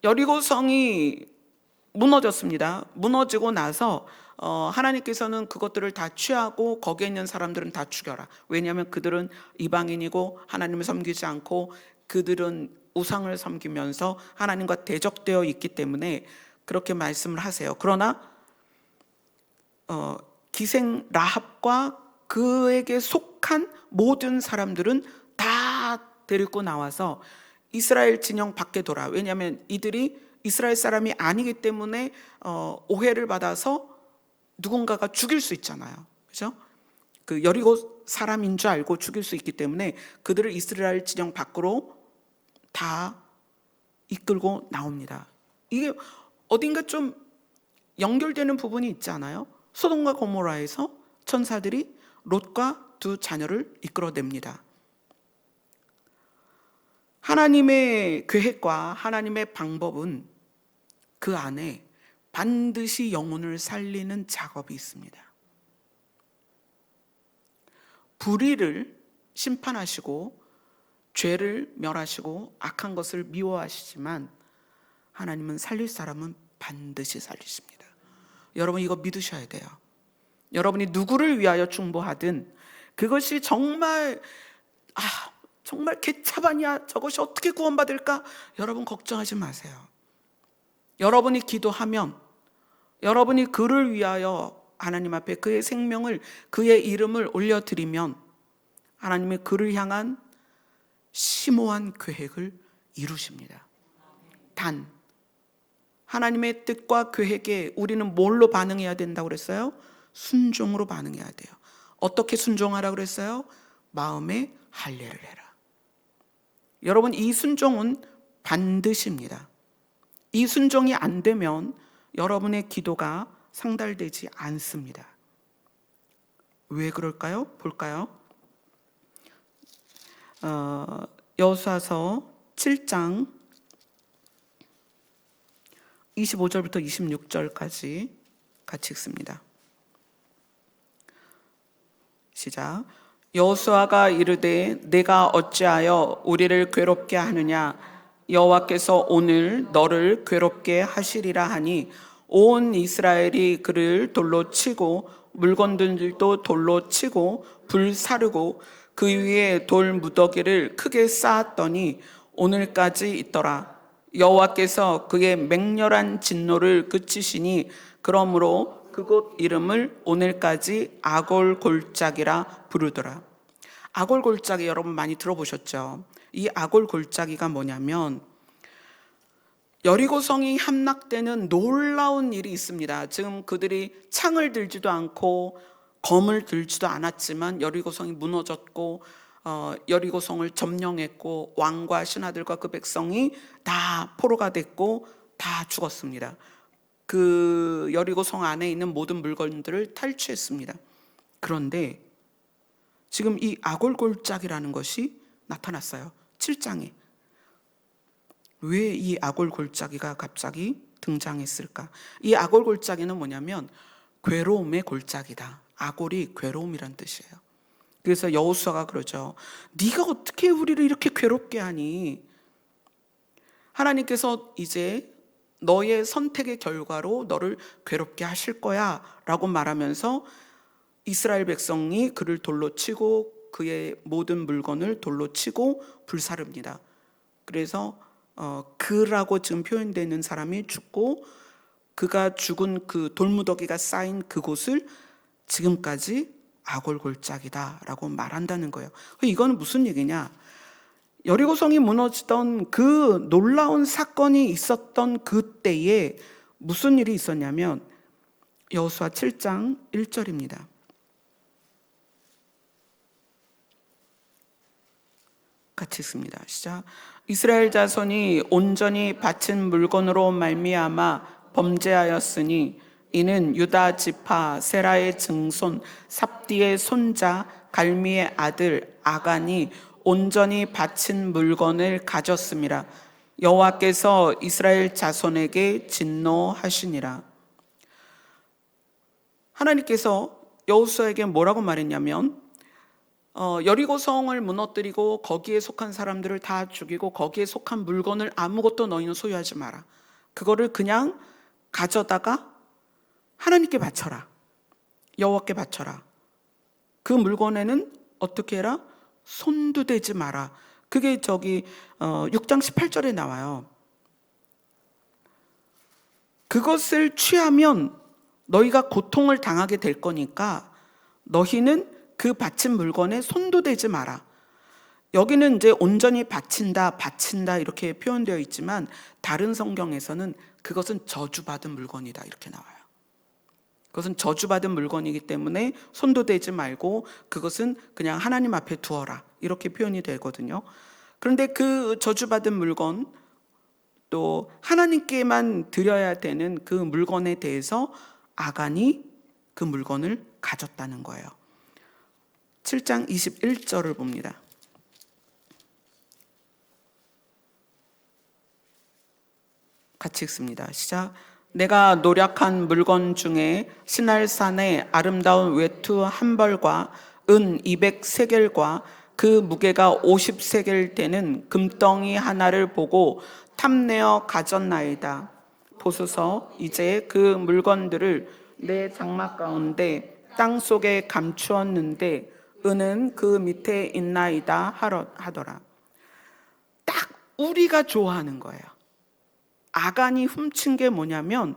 여리고성이 무너졌습니다. 무너지고 나서 하나님께서는 그것들을 다 취하고 거기에 있는 사람들은 다 죽여라. 왜냐하면 그들은 이방인이고 하나님을 섬기지 않고 그들은 우상을 섬기면서 하나님과 대적되어 있기 때문에 그렇게 말씀을 하세요. 그러나 기생 라합과 그에게 속한 모든 사람들은 다 데리고 나와서 이스라엘 진영 밖에 둬라. 왜냐하면 이들이 이스라엘 사람이 아니기 때문에 오해를 받아서 누군가가 죽일 수 있잖아요. 그죠? 그 여리고 사람인 줄 알고 죽일 수 있기 때문에 그들을 이스라엘 진영 밖으로 다 이끌고 나옵니다. 이게 어딘가 좀 연결되는 부분이 있지 않아요? 소돔과 고모라에서 천사들이 롯과 두 자녀를 이끌어냅니다. 하나님의 계획과 하나님의 방법은 그 안에 반드시 영혼을 살리는 작업이 있습니다. 불의를 심판하시고 죄를 멸하시고 악한 것을 미워하시지만 하나님은 살릴 사람은 반드시 살리십니다. 여러분 이거 믿으셔야 돼요. 여러분이 누구를 위하여 중보하든 그것이 정말 정말 개차반이야, 저것이 어떻게 구원받을까? 여러분 걱정하지 마세요. 여러분이 기도하면, 여러분이 그를 위하여 하나님 앞에 그의 생명을, 그의 이름을 올려드리면 하나님이 그를 향한 심오한 계획을 이루십니다. 단 하나님의 뜻과 계획에 우리는 뭘로 반응해야 된다고 그랬어요? 순종으로 반응해야 돼요. 어떻게 순종하라고 그랬어요? 마음에 할례를 해라. 여러분 이 순종은 반드시입니다. 이 순종이 안 되면 여러분의 기도가 상달되지 않습니다. 왜 그럴까요? 볼까요? 여호수아서 7장 25절부터 26절까지 같이 읽습니다. 시작. 여호수아가 이르되 내가 어찌하여 우리를 괴롭게 하느냐? 여호와께서 오늘 너를 괴롭게 하시리라 하니 온 이스라엘이 그를 돌로 치고 물건들도 돌로 치고 불 사르고 그 위에 돌 무더기를 크게 쌓았더니 오늘까지 있더라. 여호와께서 그의 맹렬한 진노를 그치시니 그러므로 그곳 이름을 오늘까지 아골 골짜기라 부르더라. 아골 골짜기 여러분 많이 들어보셨죠? 이 아골 골짜기가 뭐냐면 여리고성이 함락되는 놀라운 일이 있습니다. 지금 그들이 창을 들지도 않고 검을 들지도 않았지만 여리고성이 무너졌고 여리고성을 점령했고 왕과 신하들과 그 백성이 다 포로가 됐고 다 죽었습니다. 그 여리고성 안에 있는 모든 물건들을 탈취했습니다. 그런데 지금 이 아골골짜기라는 것이 나타났어요. 7장에. 왜 이 아골골짜기가 갑자기 등장했을까? 이 아골골짜기는 뭐냐면 괴로움의 골짜기다. 아골이 괴로움이란 뜻이에요. 그래서 여호수아가 그러죠. 네가 어떻게 우리를 이렇게 괴롭게 하니? 하나님께서 이제 너의 선택의 결과로 너를 괴롭게 하실 거야 라고 말하면서 이스라엘 백성이 그를 돌로 치고 그의 모든 물건을 돌로 치고 불사릅니다. 그래서 그라고 지금 표현되는 사람이 죽고 그가 죽은 그 돌무더기가 쌓인 그곳을 지금까지 아골골짜기다라고 말한다는 거예요. 이거는 무슨 얘기냐? 여리고성이 무너지던 그 놀라운 사건이 있었던 그때에 무슨 일이 있었냐면 여호수아 7장 1절입니다. 같이 읽습니다. 시작. 이스라엘 자손이 온전히 바친 물건으로 말미암아 범죄하였으니 이는 유다 지파 세라의 증손 삽디의 손자 갈미의 아들 아간이 온전히 바친 물건을 가졌음이라. 여호와께서 이스라엘 자손에게 진노하시니라. 하나님께서 여호수아에게 뭐라고 말했냐면 여리고성을 무너뜨리고 거기에 속한 사람들을 다 죽이고 거기에 속한 물건을 아무것도 너희는 소유하지 마라. 그거를 그냥 가져다가 하나님께 바쳐라. 여호와께 바쳐라. 그 물건에는 어떻게 해라? 손도 대지 마라. 그게 저기 6장 18절에 나와요. 그것을 취하면 너희가 고통을 당하게 될 거니까 너희는 그 바친 물건에 손도 대지 마라. 여기는 이제 온전히 바친다 이렇게 표현되어 있지만 다른 성경에서는 그것은 저주받은 물건이다 이렇게 나와요. 그것은 저주받은 물건이기 때문에 손도 대지 말고 그것은 그냥 하나님 앞에 두어라 이렇게 표현이 되거든요. 그런데 그 저주받은 물건 또 하나님께만 드려야 되는 그 물건에 대해서 아간이 그 물건을 가졌다는 거예요. 7장 21절을 봅니다. 같이 읽습니다. 시작. 내가 노력한 물건 중에 시날산의 아름다운 외투 한 벌과 은 200세겔과 그 무게가 50세겔 되는 금덩이 하나를 보고 탐내어 가졌나이다. 보소서 이제 그 물건들을 내 장막 가운데 땅 속에 감추었는데 은은 그 밑에 있나이다 하더라. 딱 우리가 좋아하는 거예요. 아간이 훔친 게 뭐냐면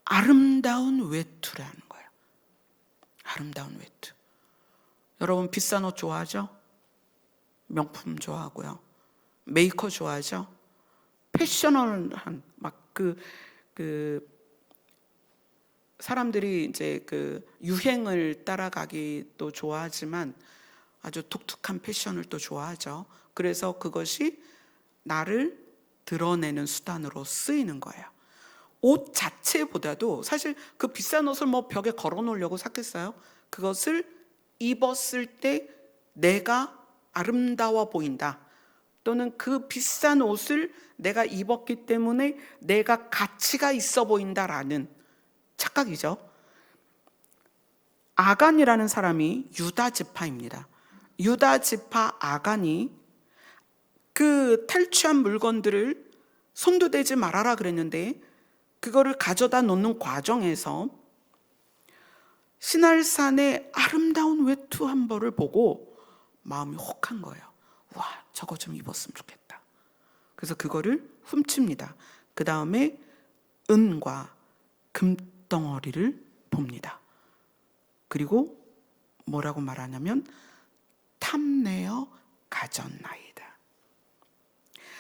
아름다운 외투라는 거예요. 아름다운 외투. 여러분 비싼 옷 좋아하죠? 명품 좋아하고요. 메이커 좋아하죠? 패셔널한 막 그 사람들이 이제 그 유행을 따라가기도 좋아하지만 아주 독특한 패션을 또 좋아하죠. 그래서 그것이 나를 드러내는 수단으로 쓰이는 거예요. 옷 자체보다도 사실 그 비싼 옷을 뭐 벽에 걸어 놓으려고 샀겠어요? 그것을 입었을 때 내가 아름다워 보인다. 또는 그 비싼 옷을 내가 입었기 때문에 내가 가치가 있어 보인다라는 착각이죠. 아간이라는 사람이 유다 지파입니다. 유다 지파 아간이 그 탈취한 물건들을 손도 대지 말아라 그랬는데 그거를 가져다 놓는 과정에서 시날산의 아름다운 외투 한 벌을 보고 마음이 혹한 거예요. 와, 저거 좀 입었으면 좋겠다. 그래서 그거를 훔칩니다. 그 다음에 은과 금덩어리를 봅니다. 그리고 뭐라고 말하냐면 탐내어 가졌나이다.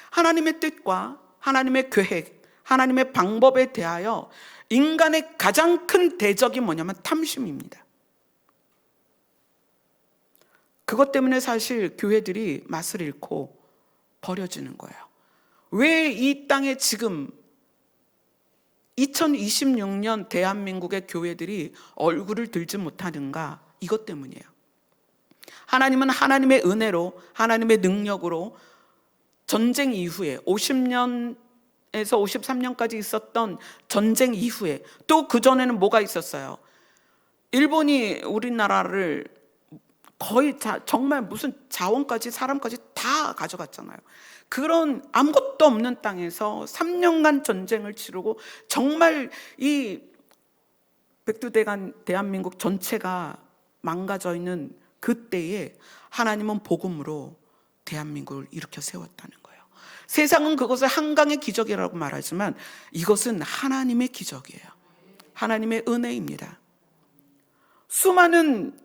하나님의 뜻과 하나님의 계획, 하나님의 방법에 대하여 인간의 가장 큰 대적이 뭐냐면 탐심입니다. 그것 때문에 사실 교회들이 맛을 잃고 버려지는 거예요. 왜 이 땅에 지금 2026년 대한민국의 교회들이 얼굴을 들지 못하는가? 이것 때문이에요. 하나님은 하나님의 은혜로, 하나님의 능력으로 전쟁 이후에 50년에서 53년까지 있었던 전쟁 이후에 또 그전에는 뭐가 있었어요? 일본이 우리나라를 거의 정말 무슨 자원까지 사람까지 다 가져갔잖아요. 그런 아무것도 없는 땅에서 3년간 전쟁을 치르고 정말 이 백두대간 대한민국 전체가 망가져 있는 그때에 하나님은 복음으로 대한민국을 일으켜 세웠다는 거예요. 세상은 그것을 한강의 기적이라고 말하지만 이것은 하나님의 기적이에요. 하나님의 은혜입니다. 수많은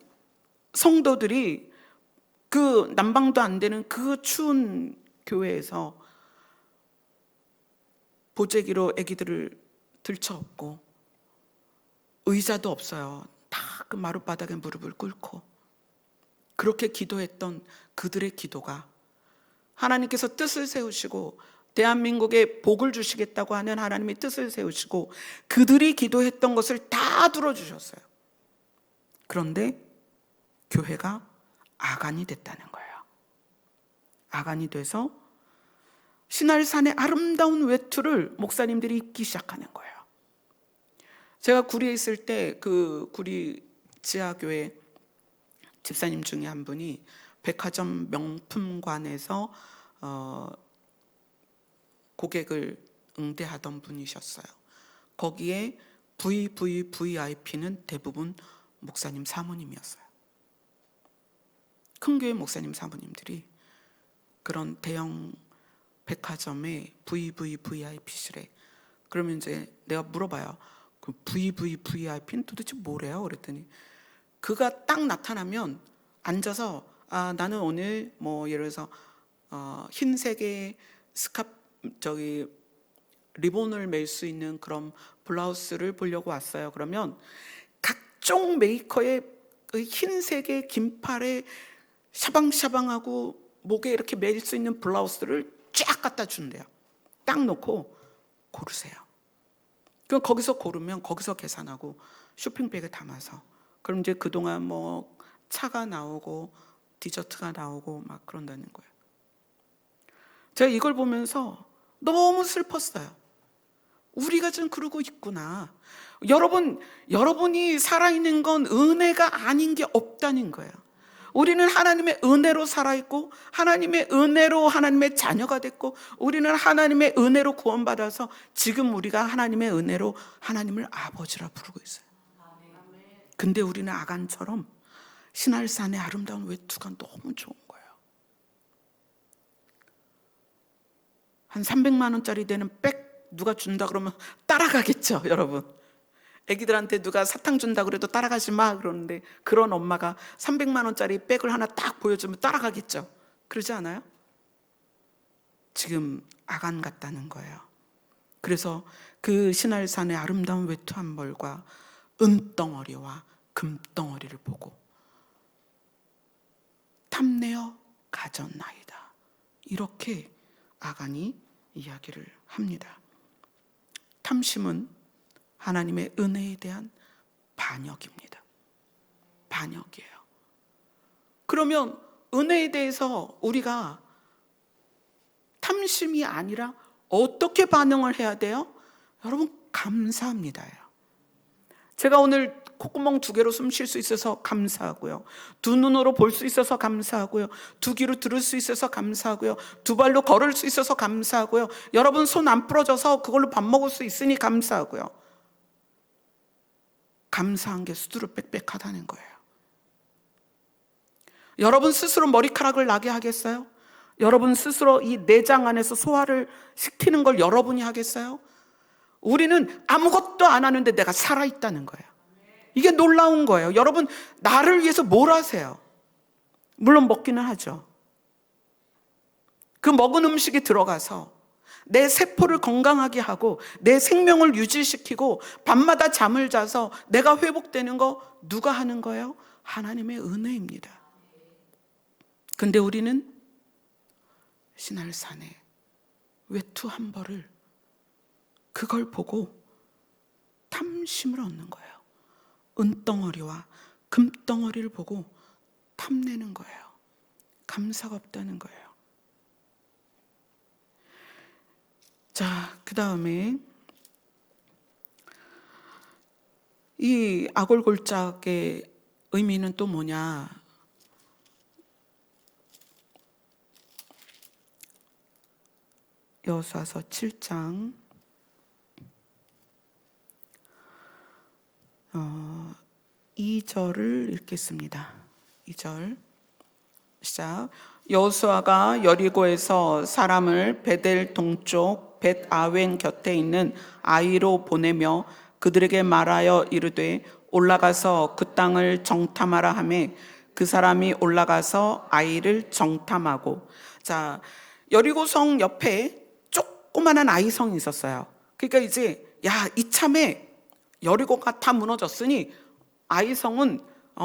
성도들이 그 난방도 안 되는 그 추운 교회에서 보재기로 아기들을 들쳐업고 의자도 없어요. 다 그 마룻바닥에 무릎을 꿇고 그렇게 기도했던 그들의 기도가 하나님께서 뜻을 세우시고 대한민국에 복을 주시겠다고 하는 하나님의 뜻을 세우시고 그들이 기도했던 것을 다 들어주셨어요. 그런데 교회가 아간이 됐다는 거예요. 아간이 돼서 신할산의 아름다운 외투를 목사님들이 입기 시작하는 거예요. 제가 구리에 있을 때 그 구리 지하교회 집사님 중에 한 분이 백화점 명품관에서 고객을 응대하던 분이셨어요. 거기에 VVVIP는 대부분 목사님 사모님이었어요. 큰 교회 목사님 사모님들이 그런 대형 백화점의 VVVIP실에 그러면 이제 내가 물어봐요. 그 VVVIP는 도대체 뭐래요? 그랬더니 그가 딱 나타나면 앉아서 나는 오늘 뭐 예를 들어서 흰색의 리본을 멜 수 있는 그런 블라우스를 보려고 왔어요. 그러면 각종 메이커의 그 흰색의 긴팔에 샤방샤방하고 목에 이렇게 멜 수 있는 블라우스를 쫙 갖다 준대요. 딱 놓고 고르세요. 그럼 거기서 고르면 거기서 계산하고 쇼핑백에 담아서 그럼 이제 그동안 뭐 차가 나오고 디저트가 나오고 막 그런다는 거예요. 제가 이걸 보면서 너무 슬펐어요. 우리가 좀 그러고 있구나. 여러분이 살아있는 건 은혜가 아닌 게 없다는 거예요. 우리는 하나님의 은혜로 살아있고 하나님의 은혜로 하나님의 자녀가 됐고 우리는 하나님의 은혜로 구원받아서 지금 우리가 하나님의 은혜로 하나님을 아버지라 부르고 있어요. 근데 우리는 아간처럼 신할산의 아름다운 외투가 너무 좋은 거예요. 한 300만 원짜리 되는 백 누가 준다 그러면 따라가겠죠, 여러분. 애기들한테 누가 사탕 준다 그래도 따라가지 마 그러는데 그런 엄마가 300만 원짜리 백을 하나 딱 보여주면 따라가겠죠. 그러지 않아요? 지금 아간 같다는 거예요. 그래서 그 신할산의 아름다운 외투 한 벌과 은덩어리와 금덩어리를 보고 탐내어 가졌나이다. 이렇게 아간이 이야기를 합니다. 탐심은 하나님의 은혜에 대한 반역입니다. 반역이에요. 그러면 은혜에 대해서 우리가 탐심이 아니라 어떻게 반응을 해야 돼요? 여러분, 감사합니다요. 제가 오늘 콧구멍 2개로 숨 쉴 수 있어서 감사하고요. 2눈으로 볼 수 있어서 감사하고요. 2귀로 들을 수 있어서 감사하고요. 2발로 걸을 수 있어서 감사하고요. 여러분 손 안 부러져서 그걸로 밥 먹을 수 있으니 감사하고요. 감사한 게 수두룩 빽빽하다는 거예요. 여러분 스스로 머리카락을 나게 하겠어요? 여러분 스스로 이 내장 안에서 소화를 시키는 걸 여러분이 하겠어요? 우리는 아무것도 안 하는데 내가 살아있다는 거예요. 이게 놀라운 거예요. 여러분 나를 위해서 뭘 하세요? 물론 먹기는 하죠. 그 먹은 음식이 들어가서 내 세포를 건강하게 하고 내 생명을 유지시키고 밤마다 잠을 자서 내가 회복되는 거 누가 하는 거예요? 하나님의 은혜입니다. 근데 우리는 신할산에 외투 한 벌을 그걸 보고 탐심을 얻는 거예요. 은덩어리와 금덩어리를 보고 탐내는 거예요. 감사가 없다는 거예요. 자, 그 다음에 이 아골골짝의 의미는 또 뭐냐? 여호수아서 7장 2절을 읽겠습니다. 2절 시작. 여호수아가 여리고에서 사람을 베델 동쪽 벳아웬 곁에 있는 아이로 보내며 그들에게 말하여 이르되 올라가서 그 땅을 정탐하라 하매 그 사람이 올라가서 아이를 정탐하고. 자, 여리고성 옆에 조그만한 아이성이 있었어요. 그러니까 이제 야, 이참에 여리고가 다 무너졌으니 아이성은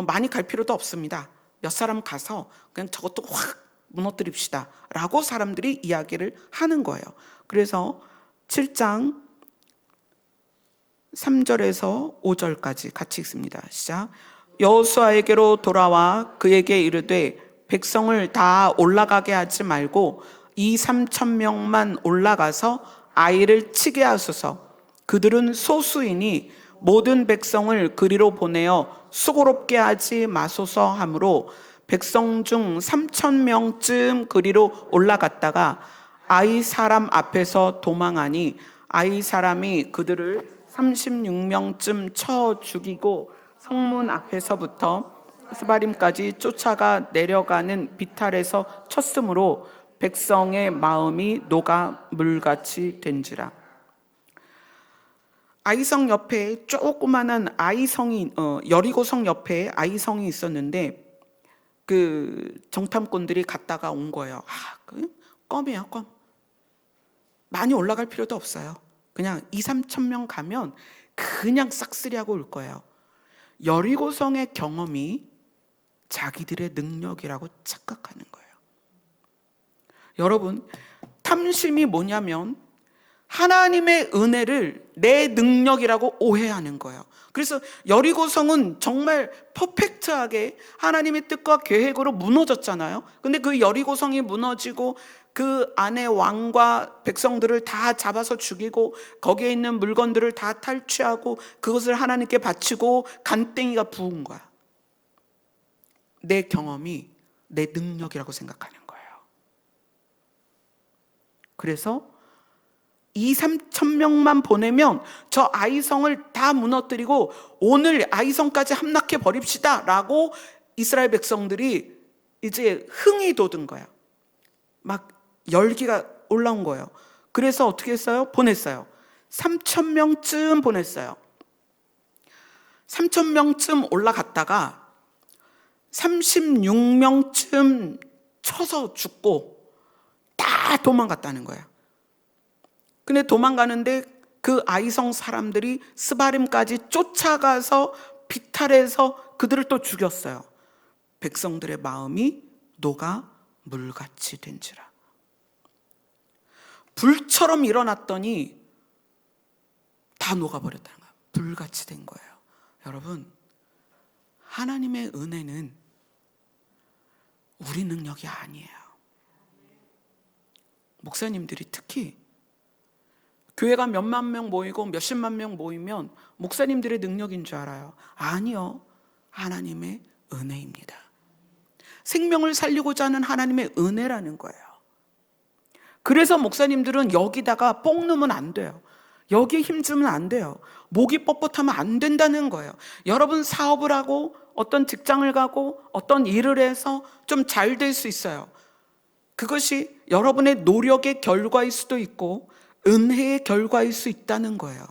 많이 갈 필요도 없습니다. 몇 사람 가서 그냥 저것도 확 무너뜨립시다 라고 사람들이 이야기를 하는 거예요. 그래서 7장 3절에서 5절까지 같이 읽습니다. 시작. 여호수아에게로 돌아와 그에게 이르되 백성을 다 올라가게 하지 말고 2-3천 명만 올라가서 아이를 치게 하소서. 그들은 소수이니 모든 백성을 그리로 보내어 수고롭게 하지 마소서 하므로 백성 중 3천 명쯤 그리로 올라갔다가 아이 사람 앞에서 도망하니 아이 사람이 그들을 36명쯤 쳐 죽이고 성문 앞에서부터 스바림까지 쫓아가 내려가는 비탈에서 쳤으므로 백성의 마음이 녹아 물같이 된지라. 아이성 옆에 조그만한 아이성이 여리고성 옆에 아이성이 있었는데 그 정탐꾼들이 갔다가 온 거예요. 껌이에요, 껌. 많이 올라갈 필요도 없어요. 그냥 2-3천 명 가면 그냥 싹쓸이하고 올 거예요. 여리고성의 경험이 자기들의 능력이라고 착각하는 거예요. 여러분, 탐심이 뭐냐면 하나님의 은혜를 내 능력이라고 오해하는 거예요. 그래서 여리고성은 정말 퍼펙트하게 하나님의 뜻과 계획으로 무너졌잖아요. 근데 그 여리고성이 무너지고 그 안에 왕과 백성들을 다 잡아서 죽이고 거기에 있는 물건들을 다 탈취하고 그것을 하나님께 바치고 간땡이가 부은 거야. 내 경험이 내 능력이라고 생각하는 거예요. 그래서 2-3천 명만 보내면 저 아이성을 다 무너뜨리고 오늘 아이성까지 함락해 버립시다 라고 이스라엘 백성들이 이제 흥이 돋은 거야. 막 열기가 올라온 거예요. 그래서 어떻게 했어요? 보냈어요. 3천 명쯤 보냈어요. 3천 명쯤 올라갔다가 36명쯤 쳐서 죽고 다 도망갔다는 거예요. 근데 도망가는데 그 아이성 사람들이 스바림까지 쫓아가서 비탈에서 그들을 또 죽였어요. 백성들의 마음이 녹아 물같이 된지라. 불처럼 일어났더니 다 녹아버렸다는 거예요. 불같이 된 거예요. 여러분, 하나님의 은혜는 우리 능력이 아니에요. 목사님들이 특히 교회가 몇만 명 모이고 몇십만 명 모이면 목사님들의 능력인 줄 알아요. 아니요. 하나님의 은혜입니다. 생명을 살리고자 하는 하나님의 은혜라는 거예요. 그래서 목사님들은 여기다가 뽕 넣으면 안 돼요. 여기에 힘주면 안 돼요. 목이 뻣뻣하면 안 된다는 거예요. 여러분 사업을 하고 어떤 직장을 가고 어떤 일을 해서 좀 잘 될 수 있어요. 그것이 여러분의 노력의 결과일 수도 있고 은혜의 결과일 수 있다는 거예요.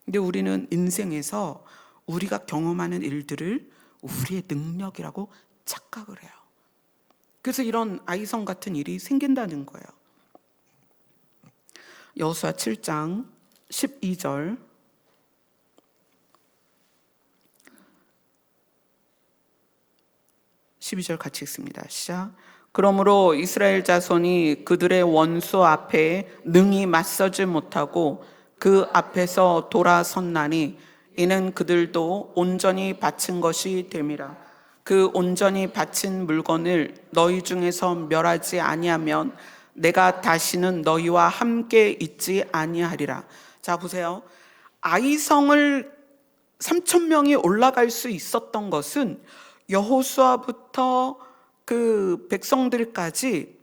근데 우리는 인생에서 우리가 경험하는 일들을 우리의 능력이라고 착각을 해요. 그래서 이런 아이성 같은 일이 생긴다는 거예요. 여호수아 7장 12절 12절 같이 읽습니다. 시작. 그러므로 이스라엘 자손이 그들의 원수 앞에 능히 맞서지 못하고 그 앞에서 돌아섰나니 이는 그들도 온전히 바친 것이 됨이라. 그 온전히 바친 물건을 너희 중에서 멸하지 아니하면 내가 다시는 너희와 함께 있지 아니하리라. 자, 보세요. 아이성을 3천 명이 올라갈 수 있었던 것은 여호수아부터 그 백성들까지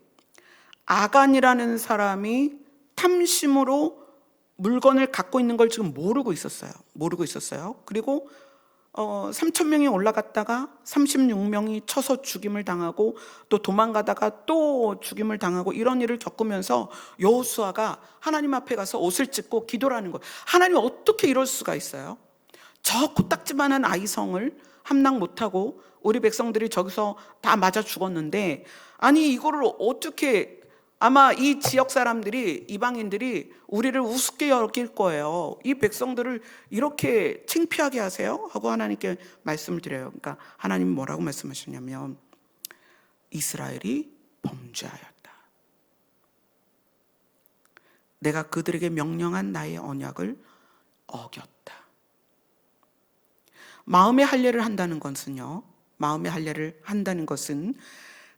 아간이라는 사람이 탐심으로 물건을 갖고 있는 걸 지금 모르고 있었어요. 그리고 3천 명이 올라갔다가 36명이 쳐서 죽임을 당하고 또 도망가다가 또 죽임을 당하고 이런 일을 겪으면서 여호수아가 하나님 앞에 가서 옷을 찢고 기도를 하는 거예요. 하나님 어떻게 이럴 수가 있어요? 저 코딱지만한 아이성을 함락 못하고 우리 백성들이 저기서 다 맞아 죽었는데, 아니 이거를 어떻게, 아마 이 지역 사람들이, 이방인들이 우리를 우습게 여길 거예요. 이 백성들을 이렇게 창피하게 하세요? 하고 하나님께 말씀을 드려요. 그러니까 하나님이 뭐라고 말씀하셨냐면, 이스라엘이 범죄하였다. 내가 그들에게 명령한 나의 언약을 어겼다. 마음의 할례를 한다는 것은요, 마음의 할례를 한다는 것은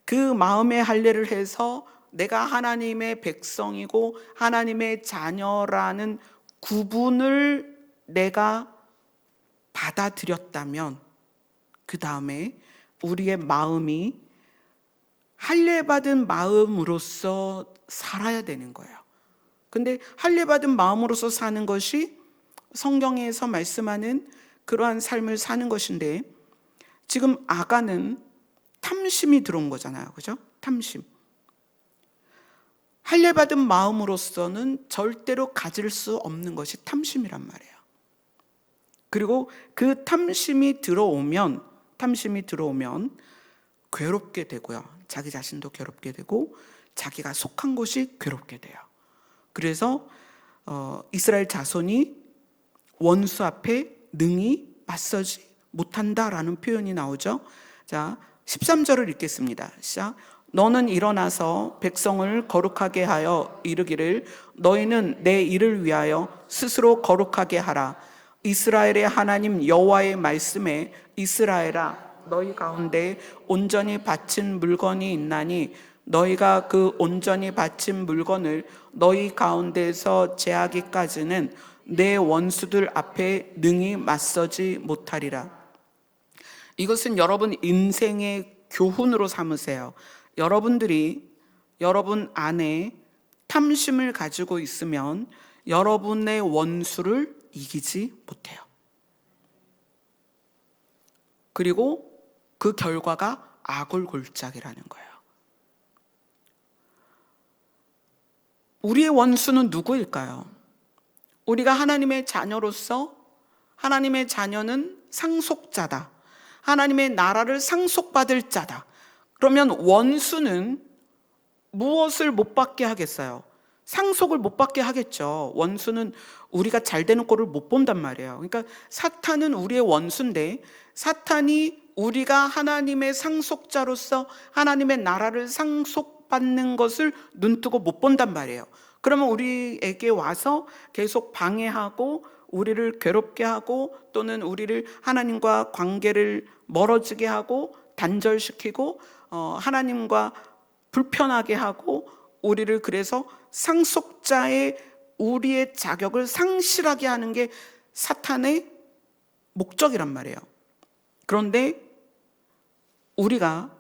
그 마음의 할례를 해서 내가 하나님의 백성이고 하나님의 자녀라는 구분을 내가 받아들였다면, 그 다음에 우리의 마음이 할례받은 마음으로서 살아야 되는 거예요. 근데 할례받은 마음으로서 사는 것이 성경에서 말씀하는 그러한 삶을 사는 것인데, 지금 아간은 탐심이 들어온 거잖아요. 그죠? 탐심. 할례받은 마음으로서는 절대로 가질 수 없는 것이 탐심이란 말이에요. 그리고 그 탐심이 들어오면 괴롭게 되고요. 자기 자신도 괴롭게 되고 자기가 속한 곳이 괴롭게 돼요. 그래서 이스라엘 자손이 원수 앞에 능히 맞서지 못한다라는 표현이 나오죠. 자, 13절을 읽겠습니다. 시작. 너는 일어나서 백성을 거룩하게 하여 이르기를, 너희는 내 일을 위하여 스스로 거룩하게 하라. 이스라엘의 하나님 여호와의 말씀에, 이스라엘아 너희 가운데 온전히 바친 물건이 있나니 너희가 그 온전히 바친 물건을 너희 가운데서 제하기까지는 내 원수들 앞에 능히 맞서지 못하리라. 이것은 여러분 인생의 교훈으로 삼으세요. 여러분들이 여러분 안에 탐심을 가지고 있으면 여러분의 원수를 이기지 못해요. 그리고 그 결과가 아골골짝이라는 거예요. 우리의 원수는 누구일까요? 우리가 하나님의 자녀로서, 하나님의 자녀는 상속자다, 하나님의 나라를 상속받을 자다. 그러면 원수는 무엇을 못 받게 하겠어요? 상속을 못 받게 하겠죠. 원수는 우리가 잘 되는 꼴을 못 본단 말이에요. 그러니까 사탄은 우리의 원수인데, 사탄이 우리가 하나님의 상속자로서 하나님의 나라를 상속받는 것을 눈뜨고 못 본단 말이에요. 그러면 우리에게 와서 계속 방해하고 우리를 괴롭게 하고, 또는 우리를 하나님과 관계를 멀어지게 하고 단절시키고 하나님과 불편하게 하고, 우리를 그래서 상속자의 우리의 자격을 상실하게 하는 게 사탄의 목적이란 말이에요. 그런데 우리가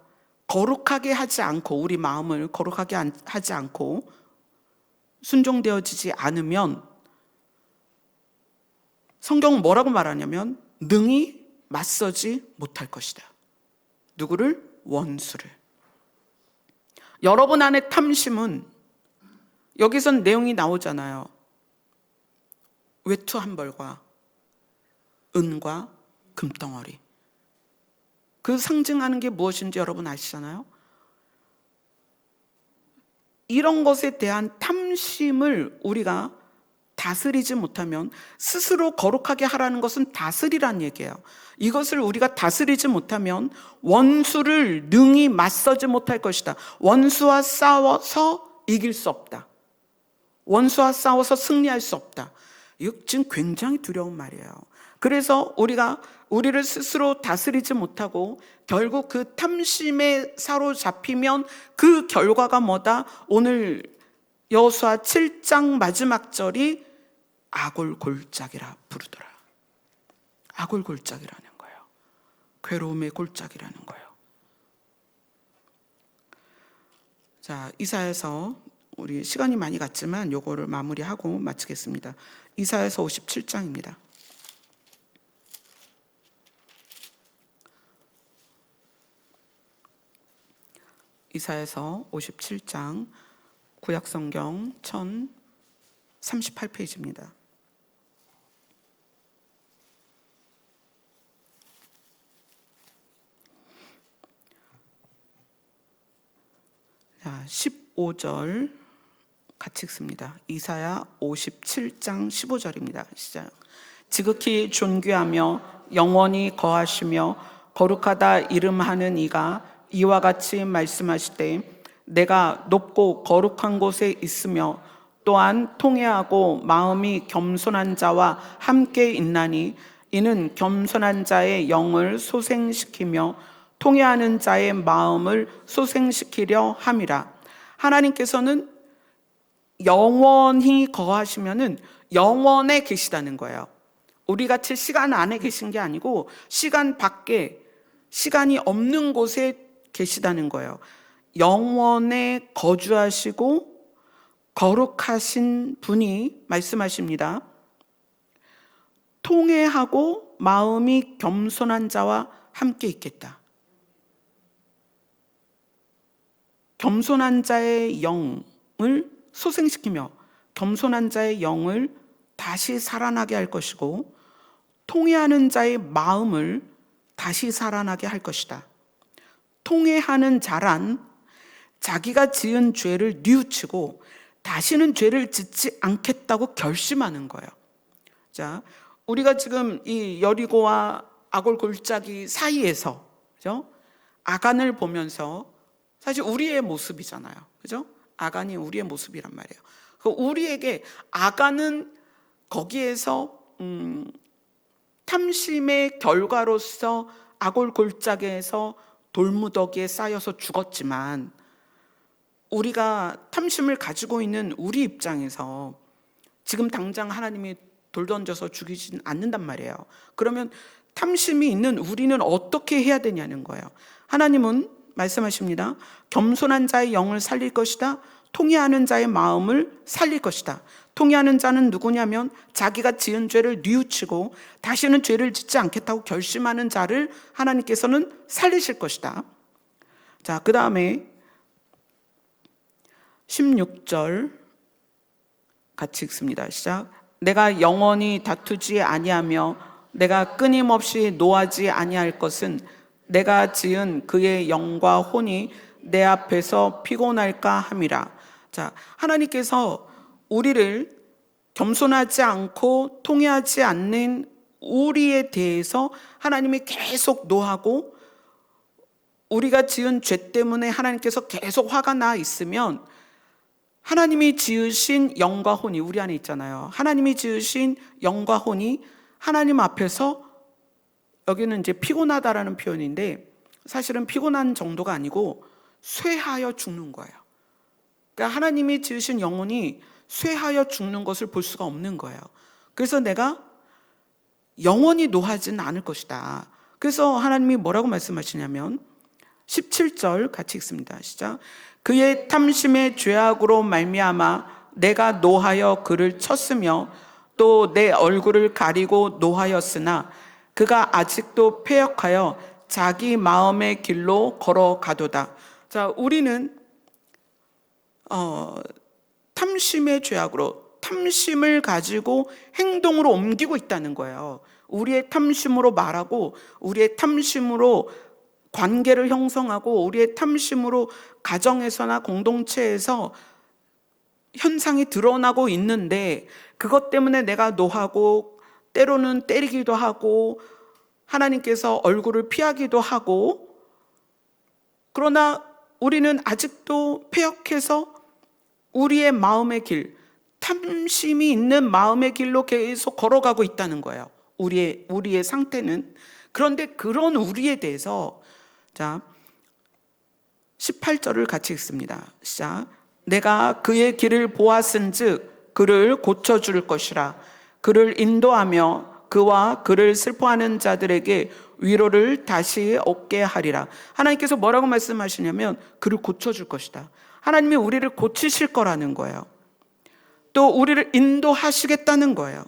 거룩하게 하지 않고, 우리 마음을 거룩하게 하지 않고 순종되어지지 않으면, 성경은 뭐라고 말하냐면 능히 맞서지 못할 것이다. 누구를? 원수를. 여러분 안에 탐심은, 여기선 내용이 나오잖아요. 외투 한 벌과 은과 금덩어리. 그 상징하는 게 무엇인지 여러분 아시잖아요? 이런 것에 대한 탐심을 우리가 다스리지 못하면, 스스로 거룩하게 하라는 것은 다스리란 얘기예요. 이것을 우리가 다스리지 못하면 원수를 능히 맞서지 못할 것이다. 원수와 싸워서 이길 수 없다. 원수와 싸워서 승리할 수 없다. 이거 지금 굉장히 두려운 말이에요. 그래서 우리가 우리를 스스로 다스리지 못하고 결국 그 탐심에 사로잡히면 그 결과가 뭐다? 오늘 여호수아 7장 마지막 절이 아골골짝이라 부르더라. 아골골짝이라는 거예요. 괴로움의 골짝이라는 거예요. 자, 이사야서 우리 시간이 많이 갔지만 요거를 마무리하고 마치겠습니다. 이사야서 57장입니다. 이사야서 57장 구약성경 1038페이지입니다. 자, 15절 같이 읽습니다. 이사야 57장 15절입니다. 시작. 지극히 존귀하며 영원히 거하시며 거룩하다 이름하는 이가 이와 같이 말씀하시되 내가 높고 거룩한 곳에 있으며 또한 통회하고 마음이 겸손한 자와 함께 있나니 이는 겸손한 자의 영을 소생시키며 통회하는 자의 마음을 소생시키려 함이라. 하나님께서는 영원히 거하시면은 영원에 계시다는 거예요. 우리 같이 시간 안에 계신 게 아니고 시간 밖에, 시간이 없는 곳에 계시다는 거예요. 영원에 거주하시고 거룩하신 분이 말씀하십니다. 통회하고 마음이 겸손한 자와 함께 있겠다. 겸손한 자의 영을 소생시키며 겸손한 자의 영을 다시 살아나게 할 것이고 통회하는 자의 마음을 다시 살아나게 할 것이다. 통회하는 자란 자기가 지은 죄를 뉘우치고 다시는 죄를 짓지 않겠다고 결심하는 거예요. 자, 우리가 지금 이 여리고와 아골 골짜기 사이에서, 그죠? 아간을 보면서 사실 우리의 모습이잖아요. 그죠? 아간이 우리의 모습이란 말이에요. 우리에게 아간은 거기에서 탐심의 결과로서 아골 골짜기에서 돌무더기에 쌓여서 죽었지만 우리가 탐심을 가지고 있는 우리 입장에서 지금 당장 하나님이 돌 던져서 죽이진 않는단 말이에요. 그러면 탐심이 있는 우리는 어떻게 해야 되냐는 거예요. 하나님은 말씀하십니다. 겸손한 자의 영을 살릴 것이다. 통회하는 자의 마음을 살릴 것이다. 통회하는 자는 누구냐면 자기가 지은 죄를 뉘우치고 다시는 죄를 짓지 않겠다고 결심하는 자를 하나님께서는 살리실 것이다. 자, 그 다음에 16절 같이 읽습니다. 시작. 내가 영원히 다투지 아니하며 내가 끊임없이 노하지 아니할 것은 내가 지은 그의 영과 혼이 내 앞에서 피곤할까 함이라. 자, 하나님께서 우리를 겸손하지 않고 통회하지 않는 우리에 대해서 하나님이 계속 노하고 우리가 지은 죄 때문에 하나님께서 계속 화가 나 있으면 하나님이 지으신 영과 혼이 우리 안에 있잖아요. 하나님이 지으신 영과 혼이 하나님 앞에서, 여기는 이제 피곤하다라는 표현인데 사실은 피곤한 정도가 아니고 쇠하여 죽는 거예요. 그러니까 하나님이 지으신 영혼이 쇠하여 죽는 것을 볼 수가 없는 거예요. 그래서 내가 영원히 노하지는 않을 것이다. 그래서 하나님이 뭐라고 말씀하시냐면 17절 같이 읽습니다. 시작. 그의 탐심의 죄악으로 말미암아 내가 노하여 그를 쳤으며 또 내 얼굴을 가리고 노하였으나 그가 아직도 패역하여 자기 마음의 길로 걸어가도다. 자, 우리는 탐심의 죄악으로 탐심을 가지고 행동으로 옮기고 있다는 거예요. 우리의 탐심으로 말하고 우리의 탐심으로 관계를 형성하고 우리의 탐심으로 가정에서나 공동체에서 현상이 드러나고 있는데 그것 때문에 내가 노하고 때로는 때리기도 하고 하나님께서 얼굴을 피하기도 하고, 그러나 우리는 아직도 패역해서 우리의 마음의 길, 탐심이 있는 마음의 길로 계속 걸어가고 있다는 거예요. 우리의 상태는. 그런데 그런 우리에 대해서 자 18절을 같이 읽습니다. 시작. 내가 그의 길을 보았은즉 그를 고쳐줄 것이라. 그를 인도하며 그와 그를 슬퍼하는 자들에게 위로를 다시 얻게 하리라. 하나님께서 뭐라고 말씀하시냐면 그를 고쳐줄 것이다. 하나님이 우리를 고치실 거라는 거예요. 또 우리를 인도하시겠다는 거예요.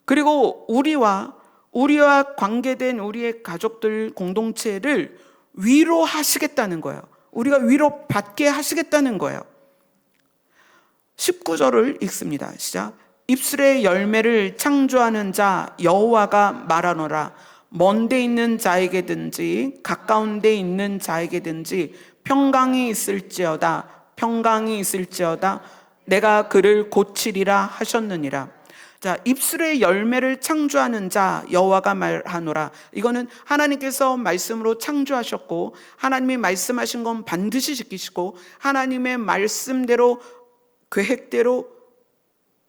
그리고 우리와 관계된 우리의 가족들 공동체를 위로하시겠다는 거예요. 우리가 위로받게 하시겠다는 거예요. 19절을 읽습니다. 시작. 입술의 열매를 창조하는 자 여호와가 말하노라. 먼데 있는 자에게든지 가까운 데 있는 자에게든지 평강이 있을지어다 내가 그를 고치리라 하셨느니라. 자, 입술의 열매를 창조하는 자 여호와가 말하노라. 이거는 하나님께서 말씀으로 창조하셨고 하나님이 말씀하신 건 반드시 지키시고 하나님의 말씀대로 계획대로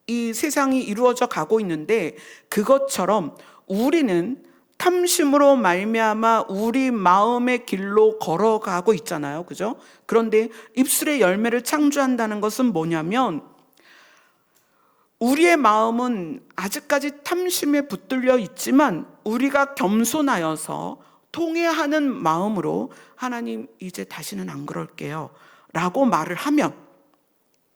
이 세상이 이루어져 가고 있는데, 그것처럼 우리는 탐심으로 말미암아 우리 마음의 길로 걸어가고 있잖아요. 그죠? 그런데 입술의 열매를 창조한다는 것은 뭐냐면 우리의 마음은 아직까지 탐심에 붙들려 있지만 우리가 겸손하여서 통회하는 마음으로 하나님 이제 다시는 안 그럴게요 라고 말을 하면,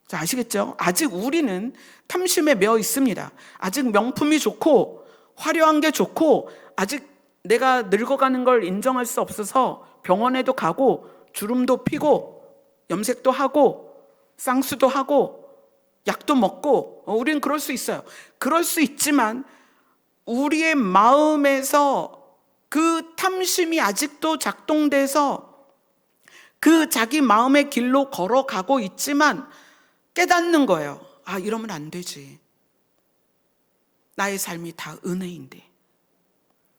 자, 아시겠죠? 아직 우리는 탐심에 매어 있습니다. 아직 명품이 좋고 화려한 게 좋고 아직 내가 늙어가는 걸 인정할 수 없어서 병원에도 가고 주름도 피고 염색도 하고 쌍수도 하고 약도 먹고 우리는 그럴 수 있어요. 그럴 수 있지만 우리의 마음에서 그 탐심이 아직도 작동돼서 그 자기 마음의 길로 걸어가고 있지만 깨닫는 거예요. 아, 이러면 안 되지. 나의 삶이 다 은혜인데.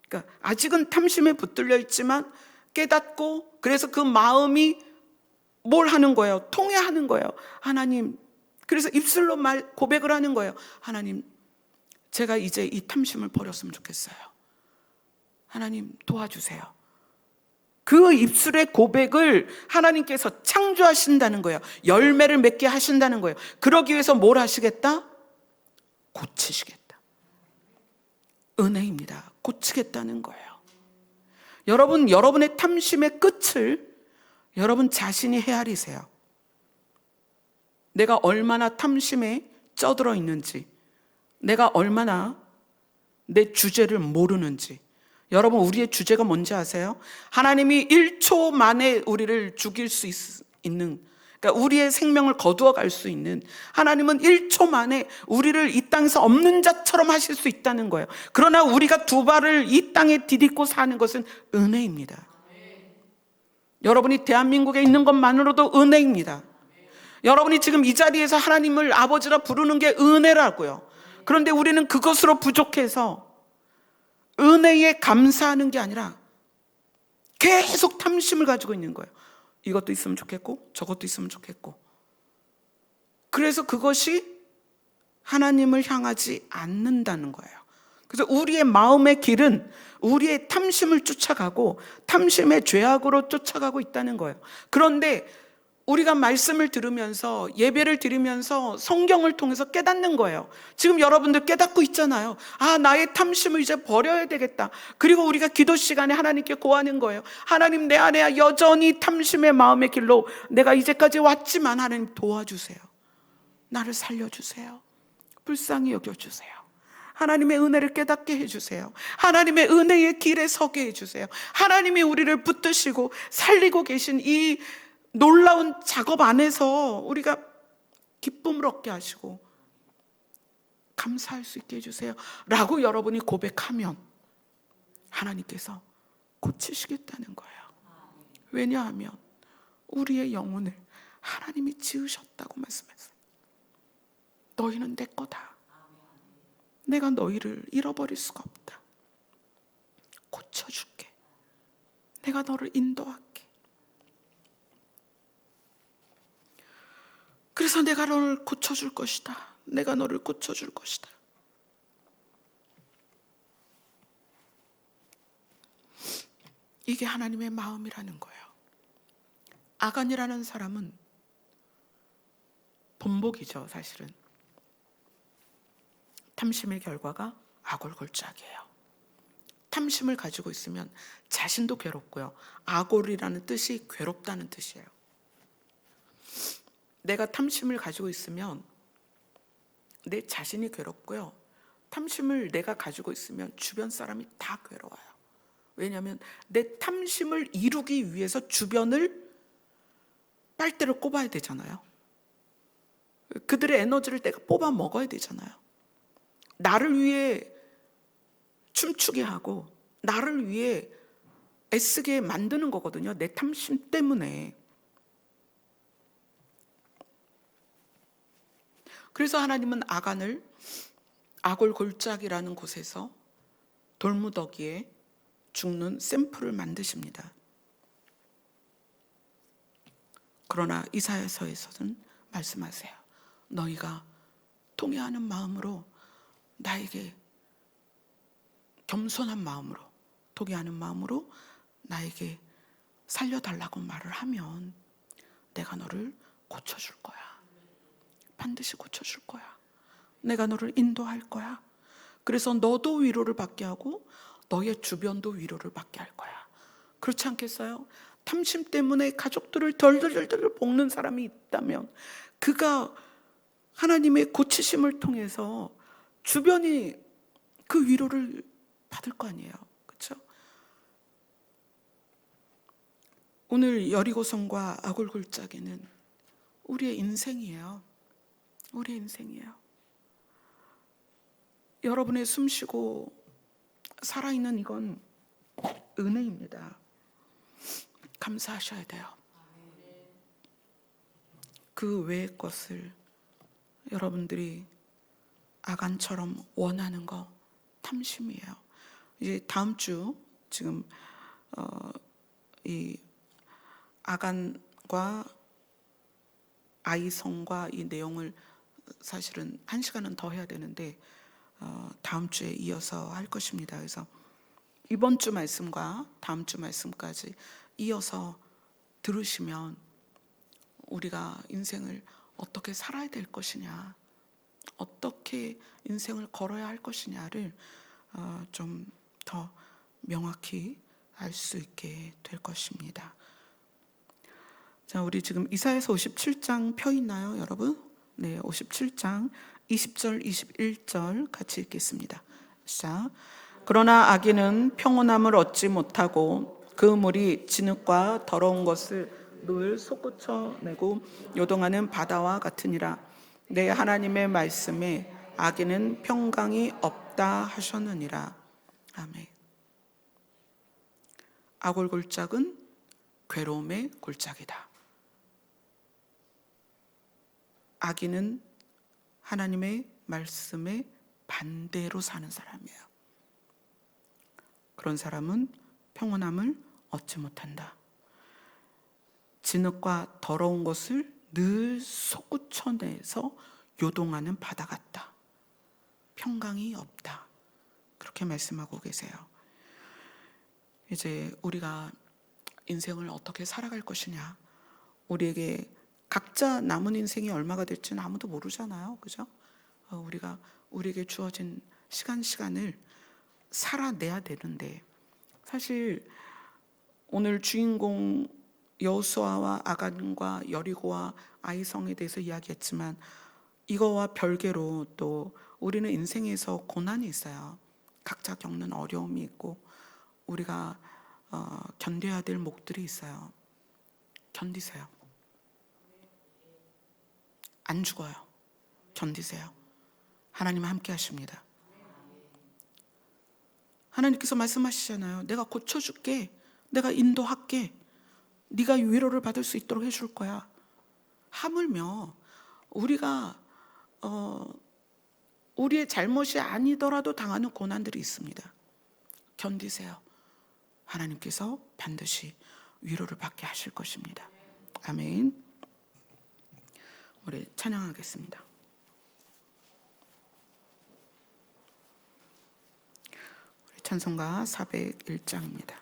그러니까 아직은 탐심에 붙들려 있지만 깨닫고, 그래서 그 마음이 뭘 하는 거예요? 통회하는 거예요. 하나님, 그래서 입술로 고백을 하는 거예요. 하나님, 제가 이제 이 탐심을 버렸으면 좋겠어요. 하나님 도와주세요. 그 입술의 고백을 하나님께서 창조하신다는 거예요. 열매를 맺게 하신다는 거예요. 그러기 위해서 뭘 하시겠다? 고치시겠다. 은혜입니다. 고치겠다는 거예요. 여러분, 여러분의 탐심의 끝을 여러분 자신이 헤아리세요. 내가 얼마나 탐심에 쩌들어 있는지, 내가 얼마나 내 주제를 모르는지. 여러분, 우리의 주제가 뭔지 아세요? 하나님이 1초 만에 우리를 죽일 수 있는, 그러니까 우리의 생명을 거두어 갈 수 있는, 하나님은 1초 만에 우리를 이 땅에서 없는 자처럼 하실 수 있다는 거예요. 그러나 우리가 두 발을 이 땅에 디딛고 사는 것은 은혜입니다. 여러분이 대한민국에 있는 것만으로도 은혜입니다. 여러분이 지금 이 자리에서 하나님을 아버지라 부르는 게 은혜라고요. 그런데 우리는 그것으로 부족해서 은혜에 감사하는 게 아니라 계속 탐심을 가지고 있는 거예요. 이것도 있으면 좋겠고 저것도 있으면 좋겠고. 그래서 그것이 하나님을 향하지 않는다는 거예요. 그래서 우리의 마음의 길은 우리의 탐심을 쫓아가고 탐심의 죄악으로 쫓아가고 있다는 거예요. 그런데 우리가 말씀을 들으면서 예배를 드리면서 성경을 통해서 깨닫는 거예요. 지금 여러분들 깨닫고 있잖아요. 아, 나의 탐심을 이제 버려야 되겠다. 그리고 우리가 기도 시간에 하나님께 고하는 거예요. 하나님, 내 안에 여전히 탐심의 마음의 길로 내가 이제까지 왔지만 하나님 도와주세요. 나를 살려주세요. 불쌍히 여겨주세요. 하나님의 은혜를 깨닫게 해주세요. 하나님의 은혜의 길에 서게 해주세요. 하나님이 우리를 붙드시고 살리고 계신 이 놀라운 작업 안에서 우리가 기쁨을 얻게 하시고 감사할 수 있게 해주세요 라고 여러분이 고백하면 하나님께서 고치시겠다는 거예요. 왜냐하면 우리의 영혼을 하나님이 지으셨다고 말씀했어요. 너희는 내 거다. 내가 너희를 잃어버릴 수가 없다. 고쳐줄게. 내가 너를 인도할게. 그래서 내가 너를 고쳐줄 것이다. 내가 너를 고쳐줄 것이다. 이게 하나님의 마음이라는 거예요. 아간이라는 사람은 본복이죠, 사실은. 탐심의 결과가 아골골짜기예요. 탐심을 가지고 있으면 자신도 괴롭고요. 아골이라는 뜻이 괴롭다는 뜻이에요. 내가 탐심을 가지고 있으면 내 자신이 괴롭고요. 탐심을 내가 가지고 있으면 주변 사람이 다 괴로워요. 왜냐하면 내 탐심을 이루기 위해서 주변을 빨대를 꼽아야 되잖아요. 그들의 에너지를 내가 뽑아 먹어야 되잖아요. 나를 위해 춤추게 하고 나를 위해 애쓰게 만드는 거거든요. 내 탐심 때문에. 그래서 하나님은 아간을 아골 골짜기라는 곳에서 돌무더기에 죽는 샘플을 만드십니다. 그러나 이사야서에서는 말씀하세요. 너희가 통회하는 마음으로 나에게 겸손한 마음으로 통회하는 마음으로 나에게 살려달라고 말을 하면 내가 너를 고쳐줄 거야. 반드시 고쳐줄 거야. 내가 너를 인도할 거야. 그래서 너도 위로를 받게 하고 너의 주변도 위로를 받게 할 거야. 그렇지 않겠어요? 탐심 때문에 가족들을 덜덜덜 볶는 사람이 있다면 그가 하나님의 고치심을 통해서 주변이 그 위로를 받을 거 아니에요. 그렇죠? 오늘 여리고성과 아골 골짜기는 우리의 인생이에요. 우리의 인생이에요. 여러분의 숨쉬고 살아있는 이건 은혜입니다. 감사하셔야 돼요. 그 외의 것을 여러분들이 아간처럼 원하는 거 탐심이에요. 이제 다음 주 지금 이 아간과 아이성과 이 내용을 사실은 1시간은 더 해야 되는데 다음 주에 이어서 할 것입니다. 그래서 이번 주 말씀과 다음 주 말씀까지 이어서 들으시면 우리가 인생을 어떻게 살아야 될 것이냐, 어떻게 인생을 걸어야 할 것이냐를 좀 더 명확히 알 수 있게 될 것입니다. 자, 우리 지금 이사야서 57장 펴 있나요, 여러분? 네, 57장 20절, 21절 같이 읽겠습니다. 자, 그러나 악인은 평온함을 얻지 못하고 그 물이 진흙과 더러운 것을 늘 솟구쳐내고 요동하는 바다와 같으니라. 내 하나님의 말씀에 악인은 평강이 없다 하셨느니라. 아멘. 아골 골짜기는 괴로움의 골짜기다. 악인은 하나님의 말씀에 반대로 사는 사람이에요. 그런 사람은 평온함을 얻지 못한다. 진흙과 더러운 것을 늘 솟구쳐내서 요동하는 바다 같다. 평강이 없다. 그렇게 말씀하고 계세요. 이제 우리가 인생을 어떻게 살아갈 것이냐, 우리에게 각자 남은 인생이 얼마가 될지는 아무도 모르잖아요. 그죠? 우리에게 주어진 시간을 살아내야 되는데, 사실 오늘 주인공 여호수아와 아간과 여리고와 아이성에 대해서 이야기했지만 이거와 별개로 또 우리는 인생에서 고난이 있어요. 각자 겪는 어려움이 있고 우리가 견뎌야 될 몫들이 있어요. 견디세요. 안 죽어요. 견디세요. 하나님은 함께 하십니다. 하나님께서 말씀하시잖아요. 내가 고쳐줄게. 내가 인도할게. 네가 위로를 받을 수 있도록 해줄 거야. 하물며 우리가 우리의 잘못이 아니더라도 당하는 고난들이 있습니다. 견디세요. 하나님께서 반드시 위로를 받게 하실 것입니다. 아멘. 우리 찬양하겠습니다. 우리 찬송가 401장입니다.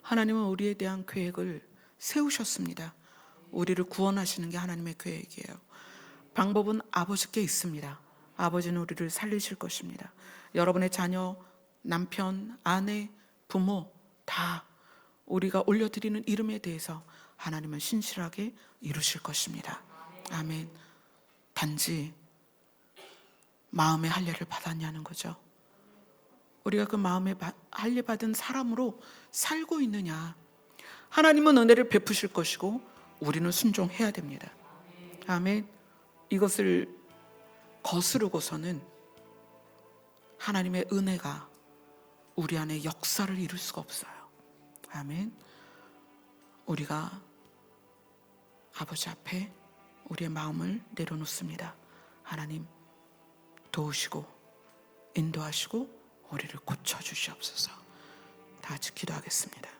하나님은 우리에 대한 계획을 세우셨습니다. 우리를 구원하시는 게 하나님의 계획이에요. 방법은 아버지께 있습니다. 아버지는 우리를 살리실 것입니다. 여러분의 자녀, 남편, 아내, 부모 다 우리가 올려드리는 이름에 대해서 하나님은 신실하게 이루실 것입니다. 아멘. 단지 마음의 할례를 받았냐는 거죠. 우리가 그 마음에 할례 받은 사람으로 살고 있느냐. 하나님은 은혜를 베푸실 것이고 우리는 순종해야 됩니다. 아멘. 이것을 거스르고서는 하나님의 은혜가 우리 안에 역사를 이룰 수가 없어요. 아멘. 우리가 아버지 앞에 우리의 마음을 내려놓습니다. 하나님 도우시고 인도하시고 우리를 고쳐주시옵소서. 다 같이 기도하겠습니다.